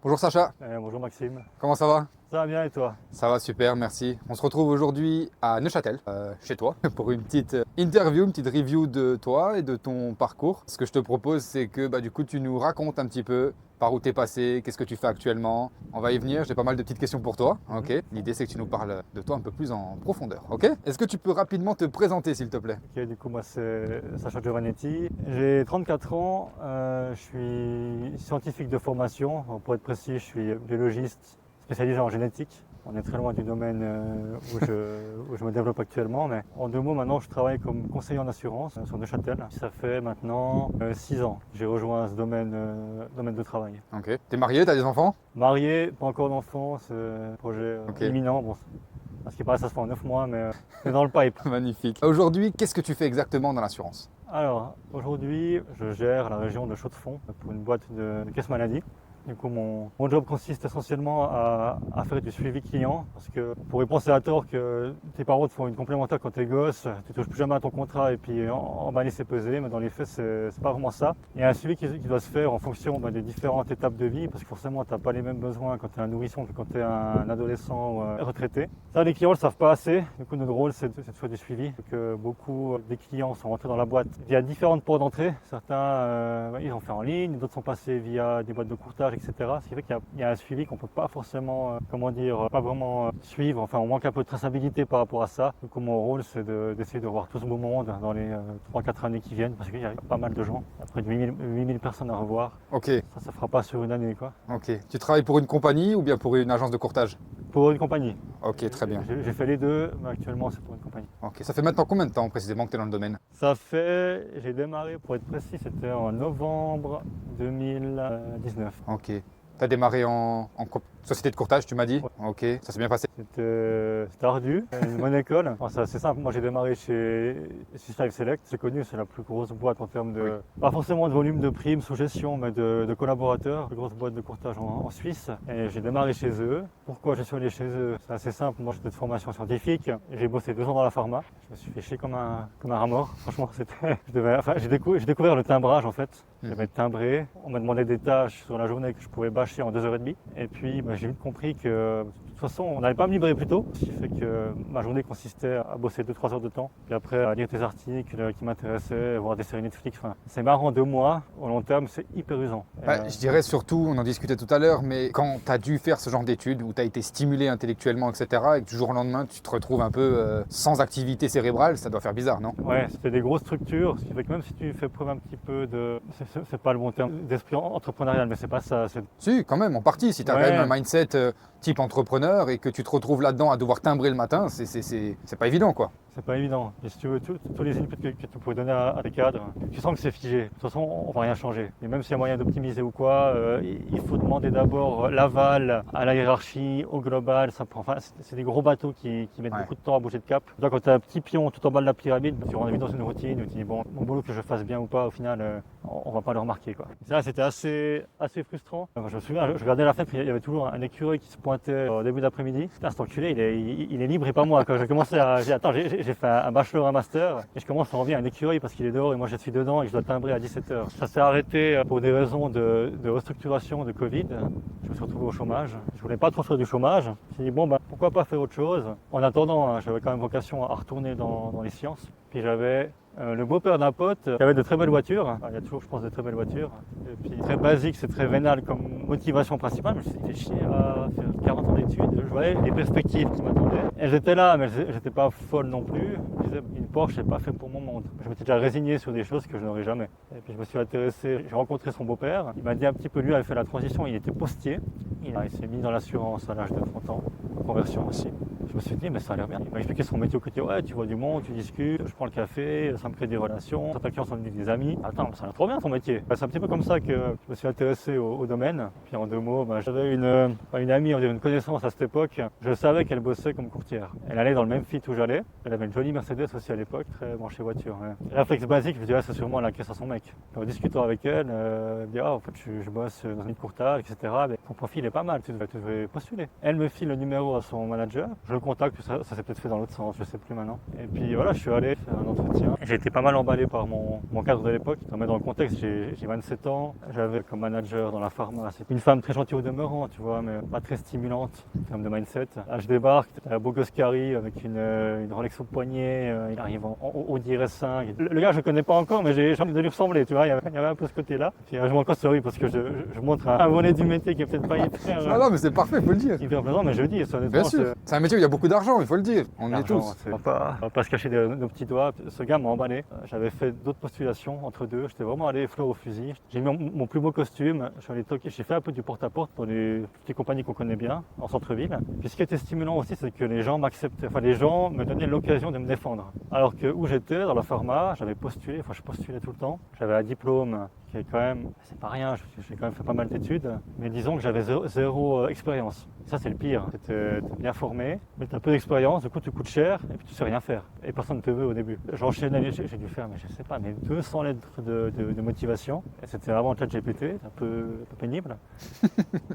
Bonjour Sacha, Bonjour Maxime, comment ça va? ça va bien et toi? Ça va super, merci. On se retrouve aujourd'hui à Neuchâtel, chez toi, pour une petite interview, une petite review de toi et de ton parcours. Ce que je te propose, c'est que du coup, tu nous racontes un petit peu par où tu es passé, qu'est-ce que tu fais actuellement. On va y venir, j'ai pas mal de petites questions pour toi. Ok. L'idée, c'est que tu nous parles de toi un peu plus en profondeur. Ok. Est-ce que tu peux rapidement te présenter, s'il te plaît? Ok, du coup moi c'est Sacha Giovannetti, j'ai 34 ans, je suis scientifique de formation, pour être précis je suis biologiste spécialisé en génétique. On est très loin du domaine où je me développe actuellement, mais en 2 mots maintenant je travaille comme conseiller en assurance sur Neuchâtel. Ça fait maintenant 6 ans que j'ai rejoint ce domaine de travail. Ok. T'es marié, t'as des enfants? Marié, pas encore d'enfant, c'est un projet Ok. imminent. Bon, à ce qui paraît ça se fait en 9 mois, mais c'est dans le pipe. Magnifique. Aujourd'hui, qu'est-ce que tu fais exactement dans l'assurance? Alors, aujourd'hui, je gère la région de Chaux-de-Fonds pour une boîte de caisse maladie. Du coup, mon job consiste essentiellement à faire du suivi client, parce que on pourrait penser à tort que tes parents te font une complémentaire quand t'es gosse, tu touches plus jamais à ton contrat et puis emballer c'est pesé, mais dans les faits, c'est pas vraiment ça. Il y a un suivi qui doit se faire en fonction des différentes étapes de vie, parce que forcément, t'as pas les mêmes besoins quand t'es un nourrisson que quand t'es un adolescent ou un retraité. Ça, les clients le savent pas assez. Du coup, notre rôle, c'est de faire du suivi. Que beaucoup des clients sont rentrés dans la boîte via différentes portes d'entrée. Certains, ils ont fait en ligne, d'autres sont passés via des boîtes de courtage, etc. Ce qui fait qu'il y a un suivi qu'on peut pas forcément, pas vraiment suivre. Enfin, on manque un peu de traçabilité par rapport à ça. Donc, mon rôle, c'est d'essayer de voir tout ce beau monde dans les 3-4 années qui viennent, parce qu'il y a pas mal de gens. Il y a près de 8000 personnes à revoir. Ok. Ça fera pas sur une année, quoi. Ok. Tu travailles pour une compagnie ou bien pour une agence de courtage? Pour une compagnie. Ok, très bien. J'ai fait les deux, mais actuellement, c'est pour une compagnie. Ok. Ça fait maintenant combien de temps précisément que tu es dans le domaine? J'ai démarré, pour être précis, c'était en novembre 2019. Ok. Tu as démarré en société de courtage, tu m'as dit? Ouais. Ok. Ça s'est bien passé? C'était ardu, une bonne école. Enfin, c'est assez simple. Moi, j'ai démarré chez Swiss Life Select. C'est connu, c'est la plus grosse boîte en termes de, pas forcément de volume de primes sous gestion, mais de collaborateurs. La plus grosse boîte de courtage en Suisse. Et j'ai démarré chez eux. Pourquoi je suis allé chez eux? C'est assez simple. Moi, j'étais de formation scientifique. J'ai bossé 2 ans dans la pharma. Je me suis fait chier comme un rat mort. Franchement, j'ai découvert le timbrage en fait. Je devais être timbré. On m'a demandé des tâches sur la journée que je pouvais bâcher en 2h30. Et puis, j'ai vite compris que de toute façon, on n'allait pas me libérer plus tôt. Ce qui fait que ma journée consistait à bosser 2-3 heures de temps. Puis après, à lire des articles qui m'intéressaient, voir des séries Netflix. Enfin, c'est marrant 2 mois. Au long terme, c'est hyper usant. Je dirais surtout, on en discutait tout à l'heure, mais quand tu as dû faire ce genre d'études où tu as été stimulé intellectuellement, etc., et que du jour au lendemain, tu te retrouves un peu sans activité cérébrale, ça doit faire bizarre, non? Ouais, c'était des grosses structures, ce qui fait que même si tu fais preuve un petit peu de... C'est pas le bon terme d'esprit entrepreneurial, mais c'est pas ça. Si, quand même, en partie. Si tu as quand même un mindset type entrepreneur et que tu te retrouves là-dedans à devoir timbrer le matin, c'est pas évident, quoi. C'est pas évident. Et si tu veux, tous les inputs que tu pourrais donner à des cadres, tu sens que c'est figé. De toute façon, on va rien changer. Et même s'il y a moyen d'optimiser ou quoi, il faut demander d'abord l'aval à la hiérarchie, au global. C'est des gros bateaux qui mettent beaucoup de temps à bouger de cap. Là, quand tu as un petit pion tout en bas de la pyramide, tu rentres vite dans une routine où tu dis, bon, mon boulot que je fasse bien ou pas, au final, on va pas le remarquer, quoi. Et ça, c'était assez frustrant. Enfin, je me souviens, je regardais la fenêtre, il y avait toujours un écureuil qui se pointait au début d'après-midi. Putain, cet enculé, il est libre et pas moi. Quand j'ai commencé j'ai fait un bachelor, un master, et je commence à envier un écureuil parce qu'il est dehors et moi je suis dedans et je dois timbrer à 17h. Ça s'est arrêté pour des raisons de restructuration de Covid. Je me suis retrouvé au chômage. Je voulais pas trop faire du chômage. Je me suis dit, bon, pourquoi pas faire autre chose. En attendant, j'avais quand même vocation à retourner dans les sciences. Puis j'avais le beau-père d'un pote qui avait de très belles voitures. Il y a toujours, je pense, de très belles voitures. Et puis très basique, c'est très vénal comme motivation principale. Je me suis dit, fait chier à faire 40 ans d'études. Je voyais les perspectives qui m'attendaient. Elles étaient là, mais elles n'étaient pas folles non plus. Je disais, une Porsche, c'est pas fait pour mon monde. Je m'étais déjà résigné sur des choses que je n'aurais jamais. Et puis je me suis intéressé, j'ai rencontré son beau-père. Il m'a dit un petit peu, lui avait fait la transition, il était postier. Il s'est mis dans l'assurance à l'âge de 30 ans, en conversion aussi. Je me suis dit, mais ça a l'air bien. Il m'a expliqué son métier au quotidien. Ouais, tu vois du monde, tu discutes, je prends le café, ça me crée des relations. Certains clients sont devenus des amis. Attends, ça a l'air trop bien ton métier. C'est un petit peu comme ça que je me suis intéressé au domaine. Puis en 2 mots, j'avais une amie, on dirait une connaissance à cette époque. Je savais qu'elle bossait comme courtière. Elle allait dans le même fit où j'allais. Elle avait une jolie Mercedes aussi à l'époque, très branchée voiture. Ouais. Réflexe basique, je me dis, c'est sûrement la caisse à son mec. En discutant avec elle, elle me dit, en fait, je bosse dans une courtage, etc. Mais ton profil est pas mal, tu devrais postuler. Elle me file le numéro à son manager. Je le contact, ça s'est peut-être fait dans l'autre sens, je sais plus maintenant. Et puis voilà, je suis allé faire un entretien. J'ai été pas mal emballé par mon cadre de l'époque. Pour mettre dans le contexte, j'ai 27 ans, j'avais comme manager dans la pharma. C'est une femme très gentille au demeurant, tu vois, mais pas très stimulante en termes de mindset. Là, je débarque, un beau gosse qui arrive avec une Rolex au poignet, il arrive en Audi RS5. Le gars, je le connais pas encore, mais j'ai envie de lui ressembler, tu vois, il y avait un peu ce côté-là. Puis je m'en casse parce que je montre un volet du métier qui est peut-être pas hyper... Ah non, mais c'est parfait, il faut le dire. Hyper plaisant, mais je le dis, honnêtement. Bien sûr, c'est un métier où il y a beaucoup d'argent, il faut le dire. On est tous. On va pas se cacher nos petits doigts. Ce gars m'a emballé. J'avais fait d'autres postulations entre deux. J'étais vraiment allé fleur au fusil. J'ai mis mon plus beau costume. Je suis allé toquer. J'ai fait un peu du porte-à-porte pour des petites compagnies qu'on connaît bien en centre-ville. Puis ce qui était stimulant aussi, c'est que les gens m'acceptaient. Enfin, les gens me donnaient l'occasion de me défendre. Alors que où j'étais, dans la pharma, j'avais postulé. Enfin, je postulais tout le temps. J'avais un diplôme qui est quand même, c'est pas rien. J'ai quand même fait pas mal d'études. Mais disons que j'avais zéro expérience. Ça, c'est le pire. T'es bien formé, mais t'as peu d'expérience, du coup, tu coûtes cher et puis tu sais rien faire. Et personne ne te veut au début. J'enchaînais, j'ai dû faire, mais je sais pas, mais 200 lettres de motivation. Et c'était avant ChatGPT, un peu pénible.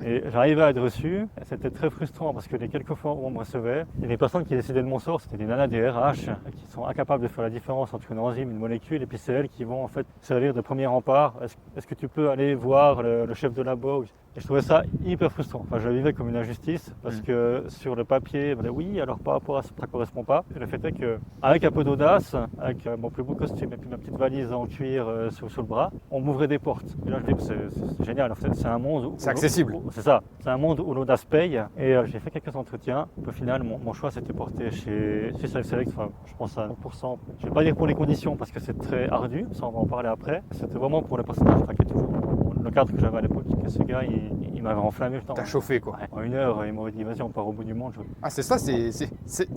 Et j'arrivais à être reçu. Et c'était très frustrant parce que les quelques fois où on me recevait, il y a des personnes qui décidaient de mon sort, c'était des nanas des RH qui sont incapables de faire la différence entre une enzyme et une molécule. Et puis c'est elles qui vont en fait servir de premier rempart. Est-ce que tu peux aller voir le chef de labo? Et je trouvais ça hyper frustrant. Enfin, je le vivais comme une injustice parce que sur le papier, on disait, oui, alors par rapport à ça, ça ne correspond pas. Et le fait est qu'avec un peu d'audace, avec mon plus beau costume et puis ma petite valise en cuir sous le bras, on m'ouvrait des portes. Et là, je dis, c'est génial. C'est un monde où... C'est accessible. C'est ça. C'est un monde où l'audace paye. Et j'ai fait quelques entretiens. Au final, mon choix s'était porté chez Life Select. Enfin, je pense à 100%. Je ne vais pas dire pour les conditions parce que c'est très ardu. Ça, on va en parler après. C'était vraiment pour le personnage, enfin, qui est toujours le cadre que j'avais à l'époque. Ce gars, il m'avait enflammé. T'as chauffé, quoi. Ouais, en 1 heure, il m'aurait dit, vas-y, on part au bout du monde. Ah, c'est ça,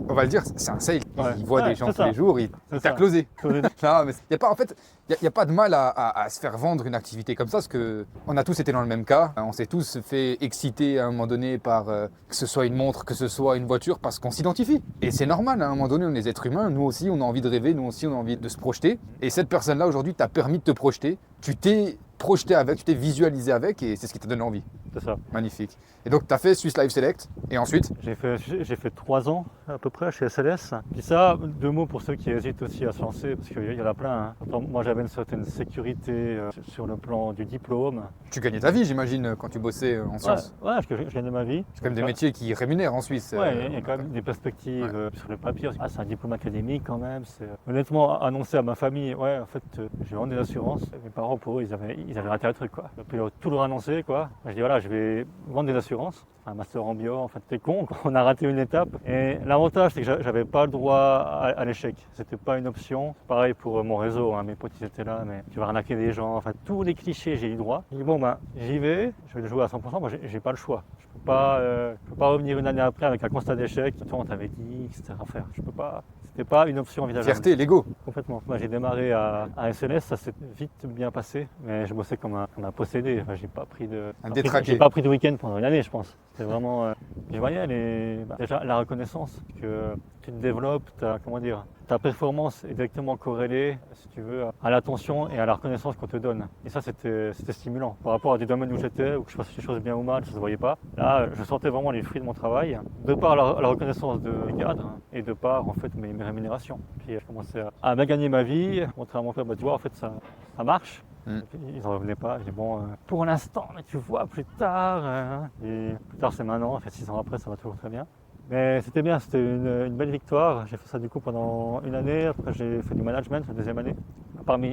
on va le dire, c'est un sale. Ouais. Il voit des gens tous ça. les jours, il C'est t'a ça. closé. Non, mais y a pas, en fait, il n'y a pas de mal à se faire vendre une activité comme ça, parce qu'on a tous été dans le même cas. On s'est tous fait exciter à un moment donné par que ce soit une montre, que ce soit une voiture, parce qu'on s'identifie. Et c'est normal, à un moment donné, on est des êtres humains, nous aussi, on a envie de rêver, nous aussi, on a envie de se projeter. Et cette personne-là, aujourd'hui, t'a permis de te projeter. Tu t'es projeté avec, tu t'es visualisé avec, et c'est ce qui t'a donné envie. C'est ça. Magnifique. Et donc, tu as fait Swiss Life Select, et ensuite J'ai fait 3 ans à peu près chez SLS. Puis ça, 2 mots pour ceux qui hésitent aussi à se lancer, parce qu'il y en a plein. Hein. Pourtant, moi, j'avais une certaine sécurité sur le plan du diplôme. tu gagnais ta vie, j'imagine, quand tu bossais en sciences. Ouais, je gagnais ma vie. C'est quand même des métiers qui rémunèrent en Suisse. Ouais, il y a quand même des perspectives sur le papier. Ah, c'est un diplôme académique quand même. Honnêtement, annoncer à ma famille, ouais, en fait, je vais vendre des assurances. Mes parents, pour eux, ils avaient raté un truc, quoi. Puis tout leur annoncer, quoi. Je dis, voilà, je vais vendre des assurances. Un master en bio, en fait, t'es con, on a raté une étape. Et l'avantage, c'est que j'avais pas le droit à l'échec. C'était pas une option. Pareil pour mon réseau, hein, mes potes, ils étaient là, mais tu vas arnaquer des gens. Enfin, tous les clichés, j'ai eu droit. J'ai dit, bon, ben, j'y vais, je vais le jouer à 100%. Moi, j'ai pas le choix. Je peux pas revenir une année après avec un constat d'échec. Toi, on t'avait dit, etc. à faire. Je peux pas. C'était pas une option envisageable. Fierté, l'ego. Complètement. Moi, j'ai démarré à SLS, ça s'est vite bien passé, mais je bossais comme un possédé. Enfin, j'ai pas pris de week-end pendant une année, je pense. C'était vraiment. Je voyais déjà la reconnaissance que tu te développes, ta performance est directement corrélée, si tu veux, à l'attention et à la reconnaissance qu'on te donne. Et ça, c'était stimulant. Par rapport à des domaines où j'étais, où je faisais les choses bien ou mal, ça se voyait pas. Là, je sentais vraiment les fruits de mon travail, de par la reconnaissance de cadre et de par en fait mes rémunérations. Puis je commençais à bien gagner ma vie, montrer à mon père, tu vois, en fait ça marche. Ils n'en revenaient pas. Je dis bon, pour l'instant, mais tu vois plus tard. Et plus tard, c'est maintenant. En fait, 6 ans après, ça va toujours très bien. Mais c'était bien, c'était une belle victoire. J'ai fait ça du coup pendant une année. Après, j'ai fait du management la deuxième année.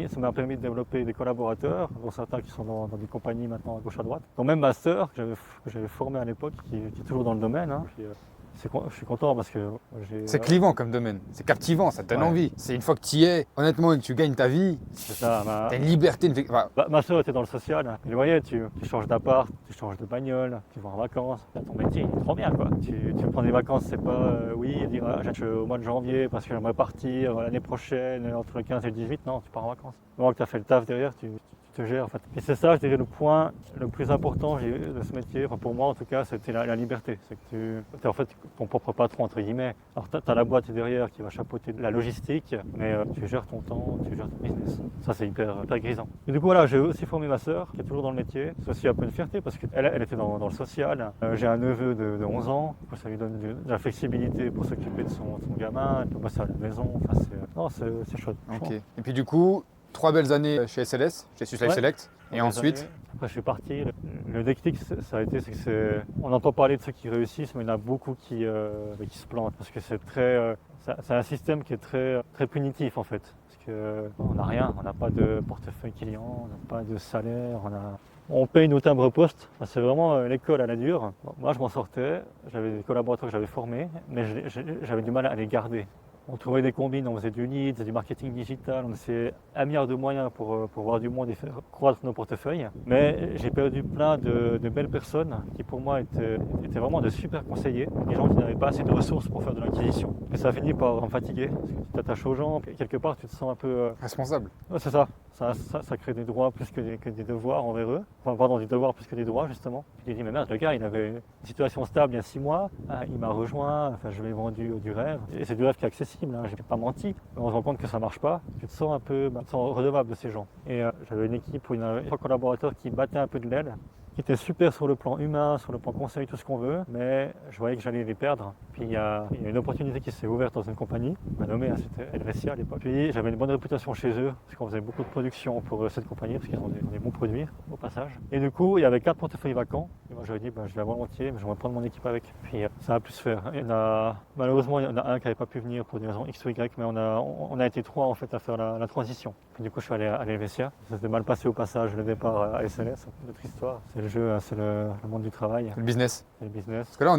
Ça m'a permis de développer des collaborateurs, dont certains qui sont dans des compagnies maintenant à gauche à droite. Donc même master que j'avais formé à l'époque, qui est toujours dans le domaine. Hein. Je suis content parce que c'est clivant comme domaine, c'est captivant, ça te donne envie. C'est une fois que tu y es, honnêtement, et que tu gagnes ta vie, tu as une liberté. Ma soeur était dans le social. Hein. Et vous voyez, tu changes d'appart, tu changes de bagnole, tu vas en vacances. Ton métier, il est trop bien, quoi. Tu prends des vacances, c'est pas dire au mois de janvier parce que j'aimerais partir l'année prochaine entre le 15 et le 18. Non, tu pars en vacances. Au moment que tu as fait le taf derrière, tu tu te gères en fait. Et c'est ça, je dirais, le point le plus important de ce métier, enfin, pour moi en tout cas, c'était la liberté. C'est que tu es en fait ton propre patron entre guillemets. Alors tu as la boîte derrière qui va chapeauter la logistique, mais tu gères ton temps, tu gères ton business. Ça c'est hyper grisant. Et du coup voilà, j'ai aussi formé ma sœur qui est toujours dans le métier. C'est aussi un peu une fierté parce qu'elle était dans le social. J'ai un neveu de 11 ans, ça lui donne de la flexibilité pour s'occuper de son gamin, elle peut bosser à la maison. Enfin, c'est chouette. Ok. Et puis du coup, 3 belles années chez SLS, chez Swiss Life Ouais. Select. Et ensuite, Après, je suis parti. Le déclic, ça a été, on entend parler de ceux qui réussissent, mais il y en a beaucoup qui se plantent parce que c'est un système qui est très punitif en fait. Parce qu'on n'a rien, on n'a pas de portefeuille client, on n'a pas de salaire, on paye nos timbres postes. C'est vraiment l'école à la dure. Bon, moi, je m'en sortais, j'avais des collaborateurs que j'avais formés, mais j'avais du mal à les garder. On trouvait des combines, on faisait du lead, du marketing digital, on essayait un milliard de moyens pour voir du monde et faire croître nos portefeuilles. Mais j'ai perdu plein de belles personnes qui pour moi étaient vraiment de super conseillers, des gens qui n'avaient pas assez de ressources pour faire de l'acquisition. Et ça a fini par me fatiguer, parce que tu t'attaches aux gens, quelque part tu te sens un peu... responsable. Ouais, c'est ça. Ça crée des droits plus que des devoirs envers eux. Enfin, pardon, des devoirs plus que des droits, justement. Je me dis, mais merde, le gars, il avait une situation stable il y a 6 mois, il m'a rejoint, enfin, je lui ai vendu du rêve. Et c'est du rêve qui est accessible, hein, j'ai pas menti. Mais on se rend compte que ça marche pas. Tu te sens un peu tu te sens redevable de ces gens. Et j'avais une équipe où il y avait 3 collaborateurs qui battaient un peu de l'aile, qui étaient super sur le plan humain, sur le plan conseil, tout ce qu'on veut, mais je voyais que j'allais les perdre. Puis il y a une opportunité qui s'est ouverte dans une compagnie, m'a nommé, c'était Helvetia à l'époque. Puis j'avais une bonne réputation chez eux, parce qu'on faisait beaucoup de production pour cette compagnie, parce qu'ils ont des bons produits au passage. Et du coup, il y avait 4 portefeuilles vacants. Et moi j'avais dit, je vais volontiers, mais j'aimerais prendre mon équipe avec. Puis ça a pu se faire. Malheureusement, il y en a un qui n'avait pas pu venir pour des raisons X ou Y, mais on a été 3 en fait à faire la transition. Puis du coup, je suis allé à Helvetia. Ça s'était mal passé au passage, le départ à SLS, notre histoire. C'est le jeu, c'est le monde du travail. Le business. C'est le business. Parce que là,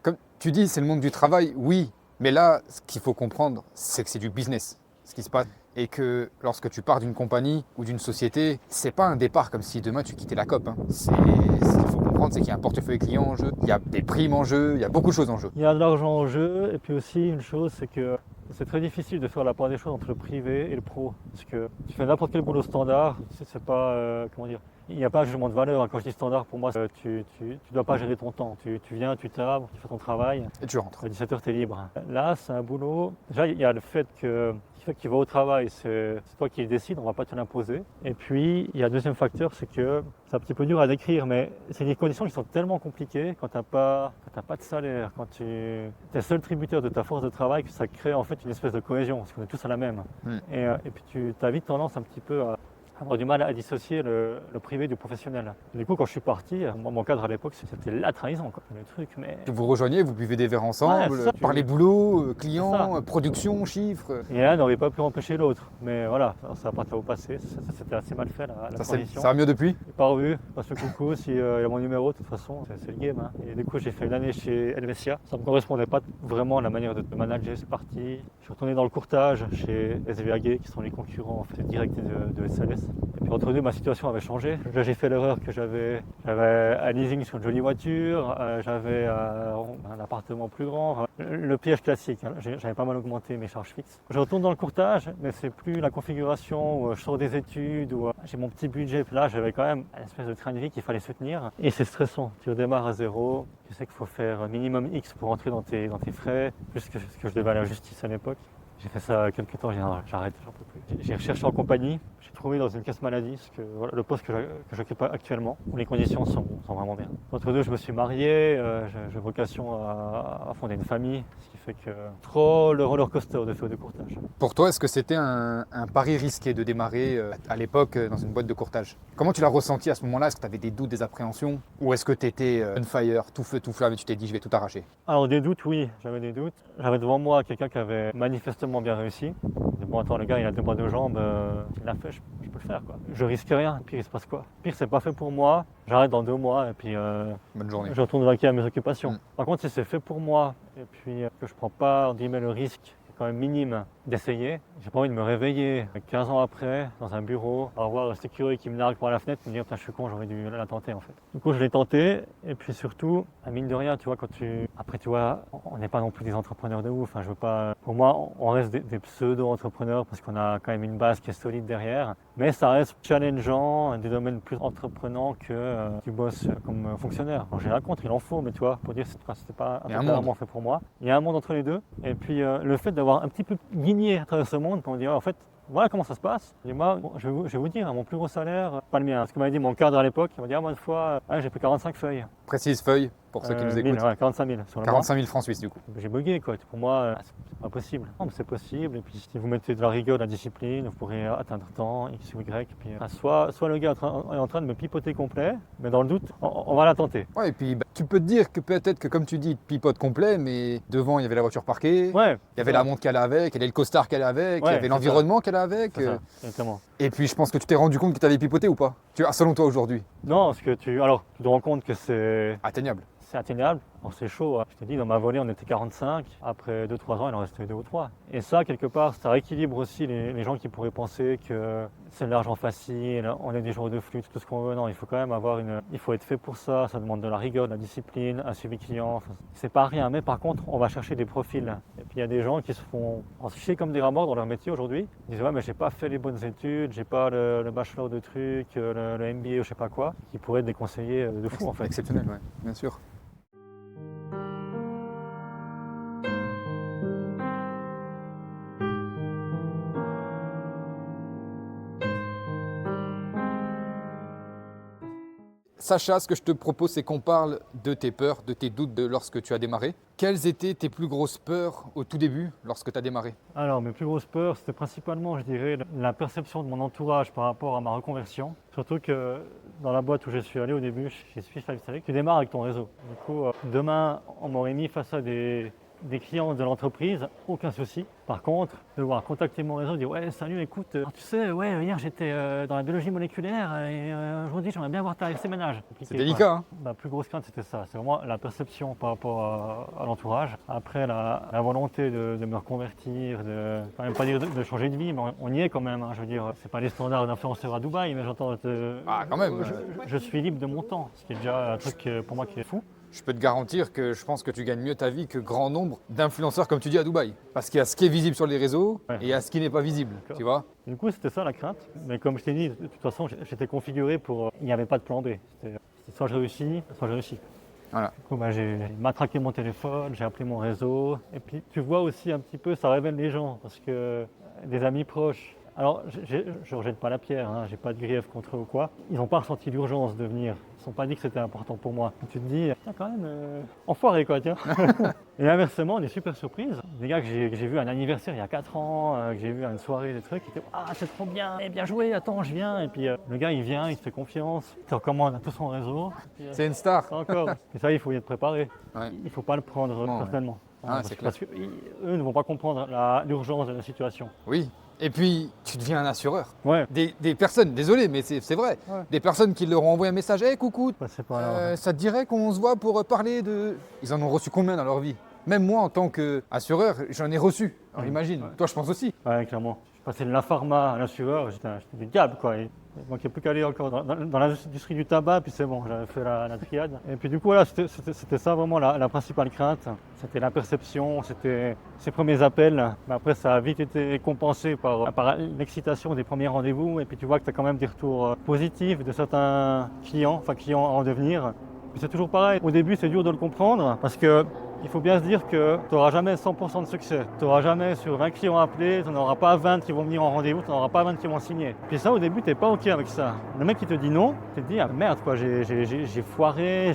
comme tu dis, c'est le monde du travail, oui. Mais là, ce qu'il faut comprendre, c'est que c'est du business, ce qui se passe. Et que lorsque tu pars d'une compagnie ou d'une société, c'est pas un départ comme si demain tu quittais la COP. Hein. Ce qu'il faut comprendre, c'est qu'il y a un portefeuille client en jeu, il y a des primes en jeu, il y a beaucoup de choses en jeu. Il y a de l'argent en jeu, et puis aussi une chose, c'est que c'est très difficile de faire la part des choses entre le privé et le pro. Parce que tu fais n'importe quel boulot standard, c'est pas, comment dire, il n'y a pas un jugement de valeur. Quand je dis standard, pour moi, tu dois pas gérer ton temps. Tu viens, tu t'abres, tu fais ton travail. Et tu rentres. À 17h, tu es libre. Là, c'est un boulot. Déjà, il y a le fait que tu vas au travail, c'est toi qui le décides, on ne va pas te l'imposer. Et puis, il y a un deuxième facteur, c'est que c'est un petit peu dur à décrire, mais c'est des conditions qui sont tellement compliquées quand tu n'as pas de salaire, quand tu es seul tributaire de ta force de travail, que ça crée en fait une espèce de cohésion, parce qu'on est tous à la même. Et puis, tu as vite tendance un petit peu à avoir du mal à dissocier le privé du professionnel. Et du coup, quand je suis parti, mon cadre à l'époque, c'était la trahison, quoi, le truc. Mais... Vous rejoignez, vous buvez des verres ensemble, Ouais, parlez boulot, clients, production, chiffres. Et l'un n'aurait pas pu empêcher l'autre. Mais voilà, ça appartient au passé, ça c'était assez mal fait la transition. Ça va mieux depuis? Pas revu, passe le coucou, s'il y a mon numéro, de toute façon, c'est le game. Hein. Et du coup, j'ai fait une année chez Helvetia. Ça ne me correspondait pas vraiment à la manière de manager, c'est parti. Je suis retourné dans le courtage chez SVAG, qui sont les concurrents en fait, directs de SLS. Et puis entre deux, ma situation avait changé. Là, j'ai fait l'erreur que j'avais un leasing sur une jolie voiture, j'avais un appartement plus grand. Le piège classique, hein. J'avais pas mal augmenté mes charges fixes. Je retourne dans le courtage, mais c'est plus la configuration où je sors des études, où j'ai mon petit budget. Puis là, j'avais quand même une espèce de train de vie qu'il fallait soutenir. Et c'est stressant. Tu redémarres à zéro. Tu sais qu'il faut faire minimum X pour entrer dans tes frais, plus que ce que je devais à la justice à l'époque. J'ai fait ça quelques temps, j'arrête, j'en peux plus. J'ai recherché en compagnie, j'ai trouvé dans une caisse maladie le poste que j'occupe actuellement, où les conditions sont vraiment bien. Entre deux, je me suis marié, j'ai vocation à fonder une famille, ce qui fait que trop le roller coaster de feu de courtage. Pour toi, est-ce que c'était un pari risqué de démarrer à l'époque dans une boîte de courtage? Comment tu l'as ressenti à ce moment-là? Est-ce que tu avais des doutes, des appréhensions? Ou est-ce que tu étais on fire, tout feu, tout flamme et tu t'es dit je vais tout arracher? Alors des doutes, oui, j'avais des doutes. J'avais devant moi quelqu'un qui avait manifestement bien réussi. Bon, attends, le gars, il a 2 bras, 2 jambes, il l'a fait, je peux le faire, quoi. Je risque rien, pire, il se passe quoi? Pire, c'est pas fait pour moi, j'arrête dans 2 mois et puis bonne journée. Je retourne vaquer à mes occupations. Par contre, si c'est fait pour moi et puis que je prends pas, entre guillemets, le risque, qui est quand même minime, d'essayer. J'ai pas envie de me réveiller 15 ans après, dans un bureau, à voir cet écureuil qui me nargue par la fenêtre, me dire, putain, je suis con, j'aurais dû la tenter en fait. Du coup, je l'ai tenté, et puis surtout, mine de rien, tu vois, après, tu vois, on n'est pas non plus des entrepreneurs de ouf, hein, je veux pas... Pour moi, on reste des pseudo-entrepreneurs parce qu'on a quand même une base qui est solide derrière, mais ça reste challengeant, des domaines plus entreprenants que tu bosses comme fonctionnaire. Alors, j'ai rien contre, il en faut, mais tu vois, pour dire que c'était pas vraiment fait pour moi. Il y a un monde entre les deux, et puis le fait d'avoir un petit peu guigné à travers ce monde, pour me dire, en fait, voilà comment ça se passe. Et moi, je vais vous dire, mon plus gros salaire, pas le mien, parce que m'avait dit mon cadre à l'époque, il m'a dit, moi, une fois, j'ai pris 45 feuilles. Précise feuille pour ceux qui nous écoutent. 45 000 sur le 45 000 francs suisses du coup. J'ai bugué quoi. Pour moi, c'est pas possible. Non, mais c'est possible. Et puis si vous mettez de la rigueur, de la discipline, vous pourrez atteindre temps, X ou Y. Et puis, soit le gars est en train de me pipoter complet, mais dans le doute, on va la tenter. Ouais, et puis tu peux te dire que peut-être que comme tu dis, pipote complet, mais devant il y avait la voiture parquée, ouais, il y avait la montre qu'elle avait, il y avait le costard qu'elle avait, il y avait l'environnement qu'elle avait. Exactement. Et puis je pense que tu t'es rendu compte que tu avais pipoté ou pas? Selon toi aujourd'hui? Non, parce que tu te rends compte que c'est atteignable. C'est atteignable. C'est chaud. Hein. Je te dis, dans ma volée, on était 45. Après 2-3 ans, il en restait 2 ou 3. Et ça, quelque part, ça rééquilibre aussi les gens qui pourraient penser que c'est de l'argent facile, on est des jours de flûte, tout ce qu'on veut. Non, il faut quand même il faut être fait pour ça. Ça demande de la rigueur, de la discipline, un suivi client. C'est pas rien. Mais par contre, on va chercher des profils. Et puis il y a des gens qui se font chier comme des rats morts dans leur métier aujourd'hui. Ils disent, ouais, mais j'ai pas fait les bonnes études, j'ai pas le bachelor de trucs, le MBA ou je sais pas quoi, qui pourraient être des conseillers de fou en fait. Exceptionnel, ouais, bien sûr. Sacha, ce que je te propose, c'est qu'on parle de tes peurs, de tes doutes lorsque tu as démarré. Quelles étaient tes plus grosses peurs au tout début, lorsque tu as démarré? Alors, mes plus grosses peurs, c'était principalement, je dirais, la perception de mon entourage par rapport à ma reconversion. Surtout que dans la boîte où je suis allé au début, chez Swiss Life Select, tu démarres avec ton réseau. Du coup, demain, on m'aurait mis face à des clients de l'entreprise, aucun souci. Par contre, devoir contacter mon réseau et dire « Ouais, salut, écoute, tu sais, hier j'étais dans la biologie moléculaire et aujourd'hui j'aimerais bien voir ta FC ménage. » C'est délicat, hein? Ma plus grosse crainte, c'était ça. C'est vraiment la perception par rapport à l'entourage. Après, la volonté de me reconvertir, quand même pas dire de changer de vie, mais on y est quand même. Hein. Je veux dire, c'est pas les standards d'influenceurs à Dubaï, mais j'entends... quand même. Je suis libre de mon temps, ce qui est déjà un truc pour moi qui est fou. Je peux te garantir que je pense que tu gagnes mieux ta vie que grand nombre d'influenceurs, comme tu dis, à Dubaï. Parce qu'il y a ce qui est visible sur les réseaux et il y a ce qui n'est pas visible, tu vois. Du coup, c'était ça la crainte. Mais comme je t'ai dit, de toute façon, j'étais configuré pour... Il n'y avait pas de plan B. C'était soit je réussis, soit je réussis. Voilà. Du coup, j'ai matraqué mon téléphone, j'ai appelé mon réseau. Et puis, tu vois aussi un petit peu, ça révèle les gens. Parce que des amis proches... Alors, je ne rejette pas la pierre, hein, j'ai pas de grief contre eux ou quoi. Ils n'ont pas ressenti l'urgence de venir. Ils ne sont pas dit que c'était important pour moi. Et tu te dis, quand même, enfoiré quoi, tiens. Et inversement, des super surprises. Des gars que j'ai vu à un anniversaire il y a 4 ans, que j'ai vu à une soirée, des trucs, qui étaient, ah, c'est trop bien, bien joué, attends, je viens. Et puis le gars, il vient, il te fait confiance, il te recommande à tout son réseau. C'est une star. Encore. Et ça, il faut y être préparé. Ouais. Il ne faut pas le prendre personnellement. Ah, c'est clair. Parce qu'eux ne vont pas comprendre l'urgence de la situation. Oui. Et puis, tu deviens un assureur. Ouais. Des personnes, désolé, mais c'est vrai, des personnes qui leur ont envoyé un message, hey, coucou, ça te dirait qu'on se voit pour parler de... Ils en ont reçu combien dans leur vie? Même moi, en tant qu'assureur, j'en ai je alors imagine. Ouais. Toi, je pense aussi. Ouais, clairement. Je suis passé de la pharma à l'assureur, j'étais du diable, quoi. Il manquait plus qu'à aller encore dans l'industrie du tabac, puis c'est bon, j'avais fait la triade. Et puis du coup, voilà, c'était ça vraiment la principale crainte. C'était la perception, c'était ces premiers appels. Mais après, ça a vite été compensé par l'excitation des premiers rendez-vous. Et puis tu vois que tu as quand même des retours positifs de certains clients en devenir. Puis c'est toujours pareil. Au début, c'est dur de le comprendre parce que il faut bien se dire que tu n'auras jamais 100% de succès. Tu n'auras jamais sur 20 clients appelés, tu n'en auras pas 20 qui vont venir en rendez-vous, tu n'en auras pas 20 qui vont signer. Puis ça, au début, tu n'es pas OK avec ça. Le mec qui te dit non, tu te dis, ah merde, quoi, j'ai foiré,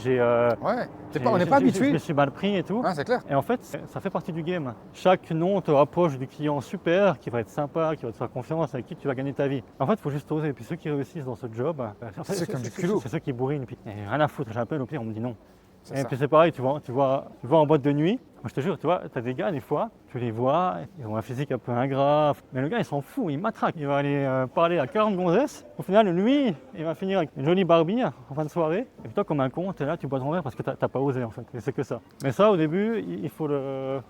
on n'est pas habitué. Je me suis mal pris et tout. Ouais, c'est clair. Et en fait, ça fait partie du game. Chaque non te rapproche du client super, qui va être sympa, qui va te faire confiance, avec qui tu vas gagner ta vie. En fait, il faut juste oser. Et puis ceux qui réussissent dans ce job, c'est comme du culot. C'est ceux qui bourrinent. Puis rien à foutre, j'appelle, au pire, on me dit non. Et puis c'est pareil, tu vois en boîte de nuit, Moi, je te jure, tu vois, t'as des gars, des fois, tu les vois, ils ont un physique un peu ingrat, mais le gars, il s'en fout, il matraque. Il va aller parler à 40 gonzesses. Au final, lui, il va finir avec une jolie Barbie en fin de soirée. Et puis toi, comme un con, t'es là, tu bois ton verre parce que t'as pas osé, en fait. Et c'est que ça. Mais ça, au début, il faut le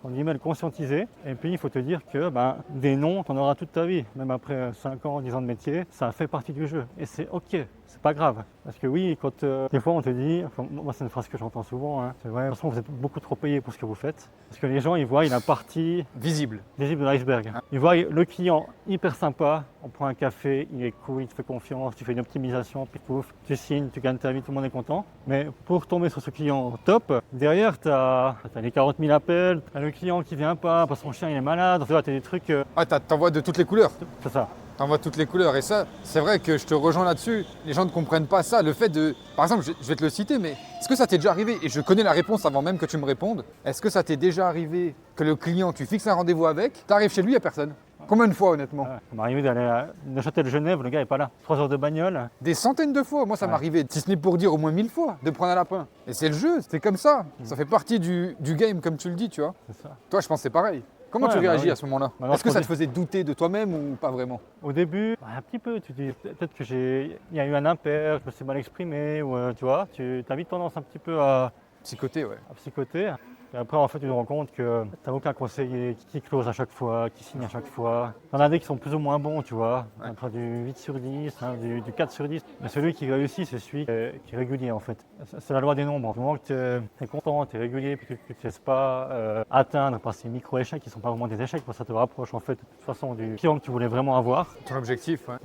conscientiser. Et puis, il faut te dire que des noms, t'en auras toute ta vie. Même après 5 ans, 10 ans de métier, ça fait partie du jeu. Et c'est OK. C'est pas grave. Parce que oui, quand des fois on te dit, moi c'est une phrase que j'entends souvent, hein, c'est ouais, de toute façon vous êtes beaucoup trop payé pour ce que vous faites. Parce que les gens ils voient la partie Visible. de l'iceberg. Ils voient le client hyper sympa, on prend un café, il est cool, il te fait confiance, tu fais une optimisation, puis pouf, tu signes, tu gagnes ta vie, tout le monde est content. Mais pour tomber sur ce client top, derrière tu as les 40 000 appels, t'as le client qui vient pas parce que son chien il est malade, tu as des trucs. Ah, t'envoies de toutes les couleurs. C'est ça. T'envoies toutes les couleurs. Et ça, c'est vrai que je te rejoins là-dessus. Les gens ne comprennent pas ça. Le fait de. Par exemple, je vais te le citer, mais est-ce que ça t'est déjà arrivé? Et je connais la réponse avant même que tu me répondes. Est-ce que ça t'est déjà arrivé que le client, tu fixes un rendez-vous avec, t'arrives chez lui, il n'y a personne? Combien de fois, honnêtement? Ouais, ça m'est arrivé d'aller à Neuchâtel-Genève, le gars est pas là. 3 heures de bagnole. Des centaines de fois. Moi, ça m'arrivait, si ce n'est pour dire au moins 1000 fois, de prendre un lapin. Et c'est le jeu, c'est comme ça. Ça fait partie du game, comme tu le dis, tu vois. C'est ça. Toi, je pense que c'est pareil. Comment tu réagis oui. à ce moment-là? Maintenant, Est-ce que ça te faisait douter de toi-même ou pas vraiment? Au début, un petit peu, tu dis peut-être que il y a eu un impair, je me suis mal exprimé, ou tu vois, tu as vite tendance un petit peu à Psychoté, ouais. psychoter. Et après, en fait, tu te rends compte que tu n'as aucun conseiller qui close à chaque fois, qui signe à chaque fois. Il y en a des qui sont plus ou moins bons, tu vois, entre du 8 sur 10, hein, du 4 sur 10. Mais celui qui réussit, c'est celui qui est régulier, en fait. C'est la loi des nombres. Du moment que tu es content, tu es régulier, puis que tu ne te laisses pas atteindre par ces micro-échecs qui ne sont pas vraiment des échecs, ça te rapproche, en fait, de toute façon, du client que tu voulais vraiment avoir. Ton objectif, ouais.